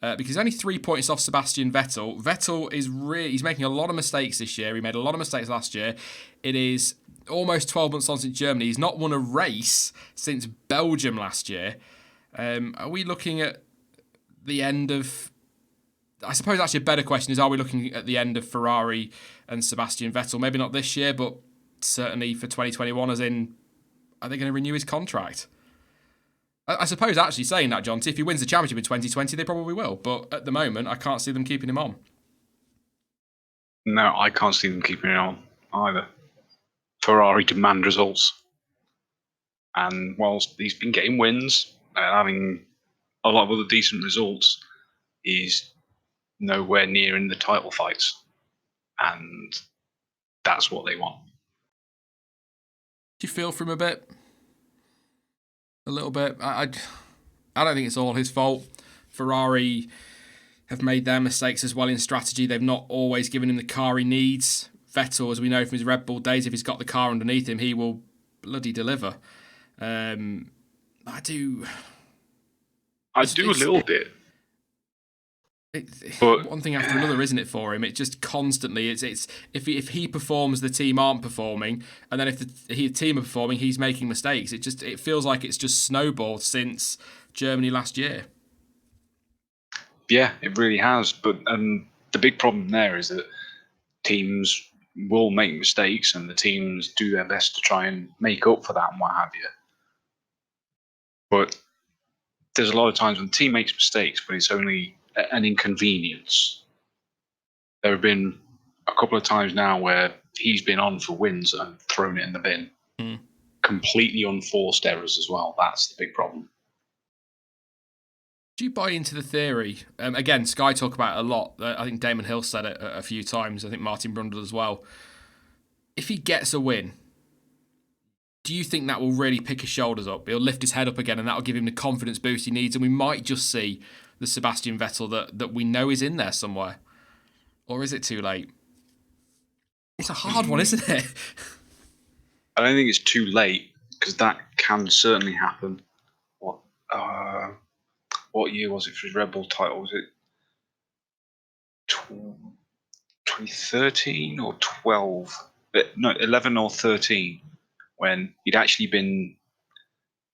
Because he's only 3 points off Sebastian Vettel. Vettel is he's making a lot of mistakes this year. He made a lot of mistakes last year. It is almost 12 months on since Germany. He's not won a race since Belgium last year. Are we looking at the end of... I suppose actually a better question is, are we looking at the end of Ferrari and Sebastian Vettel? Maybe not this year, but certainly for 2021, as in, are they going to renew his contract? I suppose actually saying that, Jonty, if he wins the championship in 2020, they probably will. But at the moment, I can't see them keeping him on. No, I can't see them keeping him on either. Ferrari demand results. And whilst he's been getting wins and having a lot of other decent results, he's nowhere near in the title fights. And that's what they want. Do you feel for him a bit? A little bit. I don't think it's all his fault. Ferrari have made their mistakes as well in strategy. They've not always given him the car he needs. Vettel, as we know from his Red Bull days, if he's got the car underneath him, he will bloody deliver. I do a little bit. But one thing after another, isn't it, for him? It just constantly, it's if he performs, the team aren't performing, and then if the team are performing, he's making mistakes. It feels like it's just snowballed since Germany last year. Yeah, it really has. But the big problem there is that teams will make mistakes, and the teams do their best to try and make up for that and what have you. But there's a lot of times when the team makes mistakes, but it's only an inconvenience. There have been a couple of times now where he's been on for wins and thrown it in the bin. Completely unforced errors as well. That's the big problem. Do you buy into the theory? Again, Sky talk about it a lot. I think Damon Hill said it a few times. I think Martin Brundle as well. If he gets a win, do you think that will really pick his shoulders up? He'll lift his head up again, and that'll give him the confidence boost he needs, and we might just see the Sebastian Vettel that we know is in there somewhere. Or is it too late? It's a hard one, isn't it? I don't think it's too late, because that can certainly happen. What year was it for his Red Bull title? Was it 2013 or 12? No, 11 or 13, when he'd actually been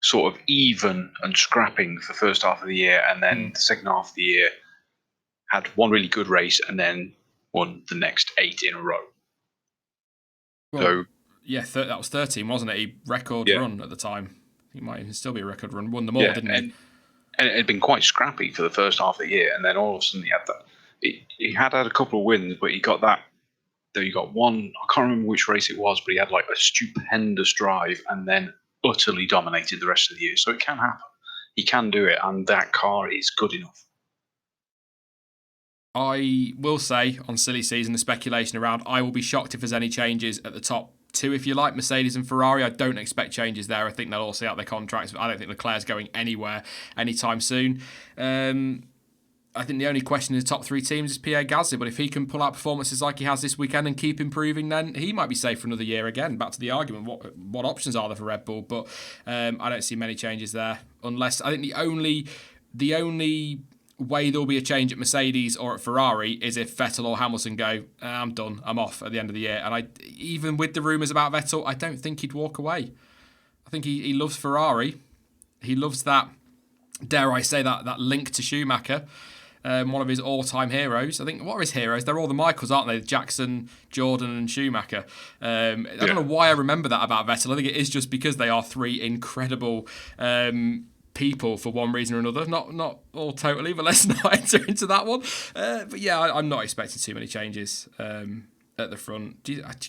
sort of even and scrapping for the first half of the year, and then the second half of the year had one really good race and then won the next 8 in a row. Well, so yeah, that was 13, wasn't it? He record run at the time. He might even still be a record run. Won them all, didn't he? And it had been quite scrappy for the first half of the year, and then all of a sudden he had that. He had a couple of wins, but he got that. Though he got one, I can't remember which race it was, but he had like a stupendous drive and then utterly dominated the rest of the year. So it can happen. He can do it, and that car is good enough. I will say, on silly season, the speculation around, I will be shocked if there's any changes at the top two, if you like, Mercedes and Ferrari. I don't expect changes there. I think they'll all see out their contracts. I don't think Leclerc's going anywhere anytime soon. I think the only question in the top three teams is Pierre Gasly, but if he can pull out performances like he has this weekend and keep improving, then he might be safe for another year again. Back to the argument, what options are there for Red Bull? But I don't see many changes there, unless I think the only way there'll be a change at Mercedes or at Ferrari is if Vettel or Hamilton go, I'm done, I'm off at the end of the year. And even with the rumours about Vettel, I don't think he'd walk away. I think he loves Ferrari. He loves that, dare I say, that link to Schumacher. One of his all-time heroes. I think, what are his heroes? They're all the Michaels, aren't they? Jackson, Jordan and Schumacher. I don't know why I remember that about Vettel. I think it is just because they are three incredible people for one reason or another. Not all totally, but let's not enter into that one. But yeah, I'm not expecting too many changes at the front.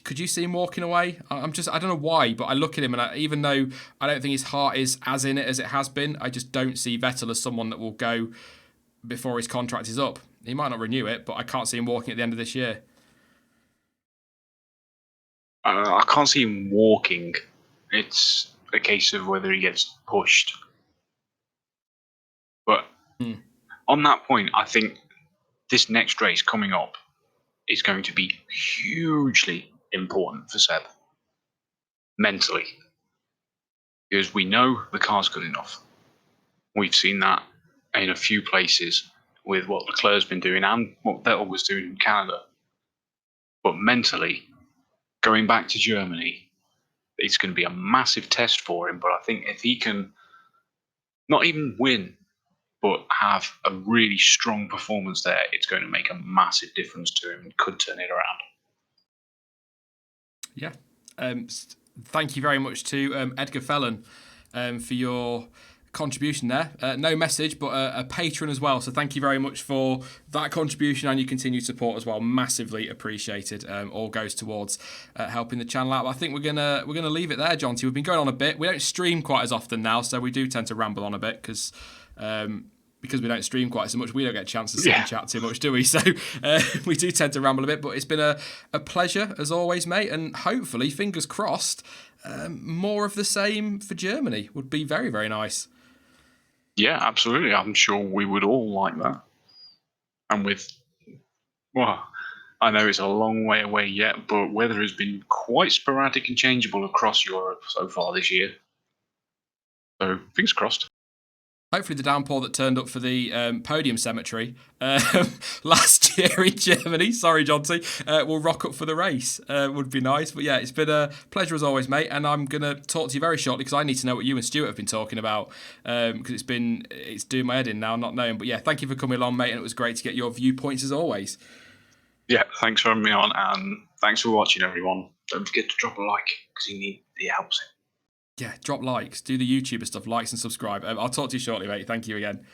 Could you see him walking away? I don't know why, but I look at him and even though I don't think his heart is as in it as it has been, I just don't see Vettel as someone that will go before his contract is up. He might not renew it, but I can't see him walking at the end of this year. I can't see him walking. It's a case of whether he gets pushed. But on that point, I think this next race coming up is going to be hugely important for Seb. Mentally. Because we know the car's good enough. We've seen that in a few places with what Leclerc's been doing and what Vettel was doing in Canada. But mentally, going back to Germany, it's going to be a massive test for him. But I think if he can not even win, but have a really strong performance there, it's going to make a massive difference to him and could turn it around. Yeah. Thank you very much to Edgar Fellon for your contribution there. No message, but a patron as well. So thank you very much for that contribution and your continued support as well. Massively appreciated. All goes towards helping the channel out. But I think we're gonna leave it there, Jonty. We've been going on a bit. We don't stream quite as often now, so we do tend to ramble on a bit because we don't stream quite so much, we don't get a chance to sit and chat too much, do we? So we do tend to ramble a bit, but it's been a pleasure as always, mate. And hopefully, fingers crossed, more of the same for Germany would be very, very nice. Yeah, absolutely. I'm sure we would all like that. And I know it's a long way away yet, but weather has been quite sporadic and changeable across Europe so far this year. So, fingers crossed. Hopefully the downpour that turned up for the podium cemetery last year in Germany, sorry Jonty, will rock up for the race. Would be nice. But yeah, it's been a pleasure as always, mate. And I'm going to talk to you very shortly because I need to know what you and Stewart have been talking about because it's doing my head in now, not knowing. But yeah, thank you for coming along, mate. And it was great to get your viewpoints as always. Yeah, thanks for having me on. And thanks for watching, everyone. Don't forget to drop a like because it helps it. Yeah, drop likes. Do the YouTuber stuff, likes and subscribe. I'll talk to you shortly, mate. Thank you again.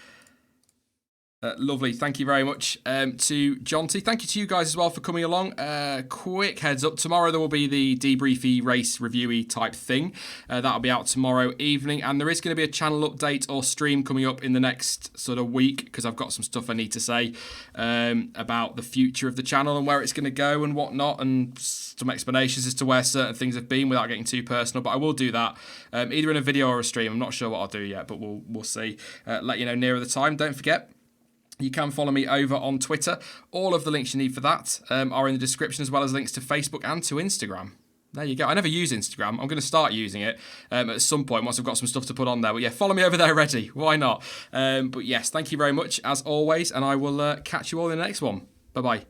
Lovely. Thank you very much to Jonty. Thank you to you guys as well for coming along. Quick heads up. Tomorrow there will be the debriefy race reviewy type thing. That'll be out tomorrow evening. And there is going to be a channel update or stream coming up in the next sort of week because I've got some stuff I need to say about the future of the channel and where it's going to go and whatnot and some explanations as to where certain things have been without getting too personal. But I will do that either in a video or a stream. I'm not sure what I'll do yet, but we'll see. Let you know nearer the time. Don't forget, you can follow me over on Twitter. All of the links you need for that are in the description, as well as links to Facebook and to Instagram. There you go. I never use Instagram. I'm going to start using it at some point once I've got some stuff to put on there. But yeah, follow me over there already. Why not? But yes, thank you very much as always, and I will catch you all in the next one. Bye-bye.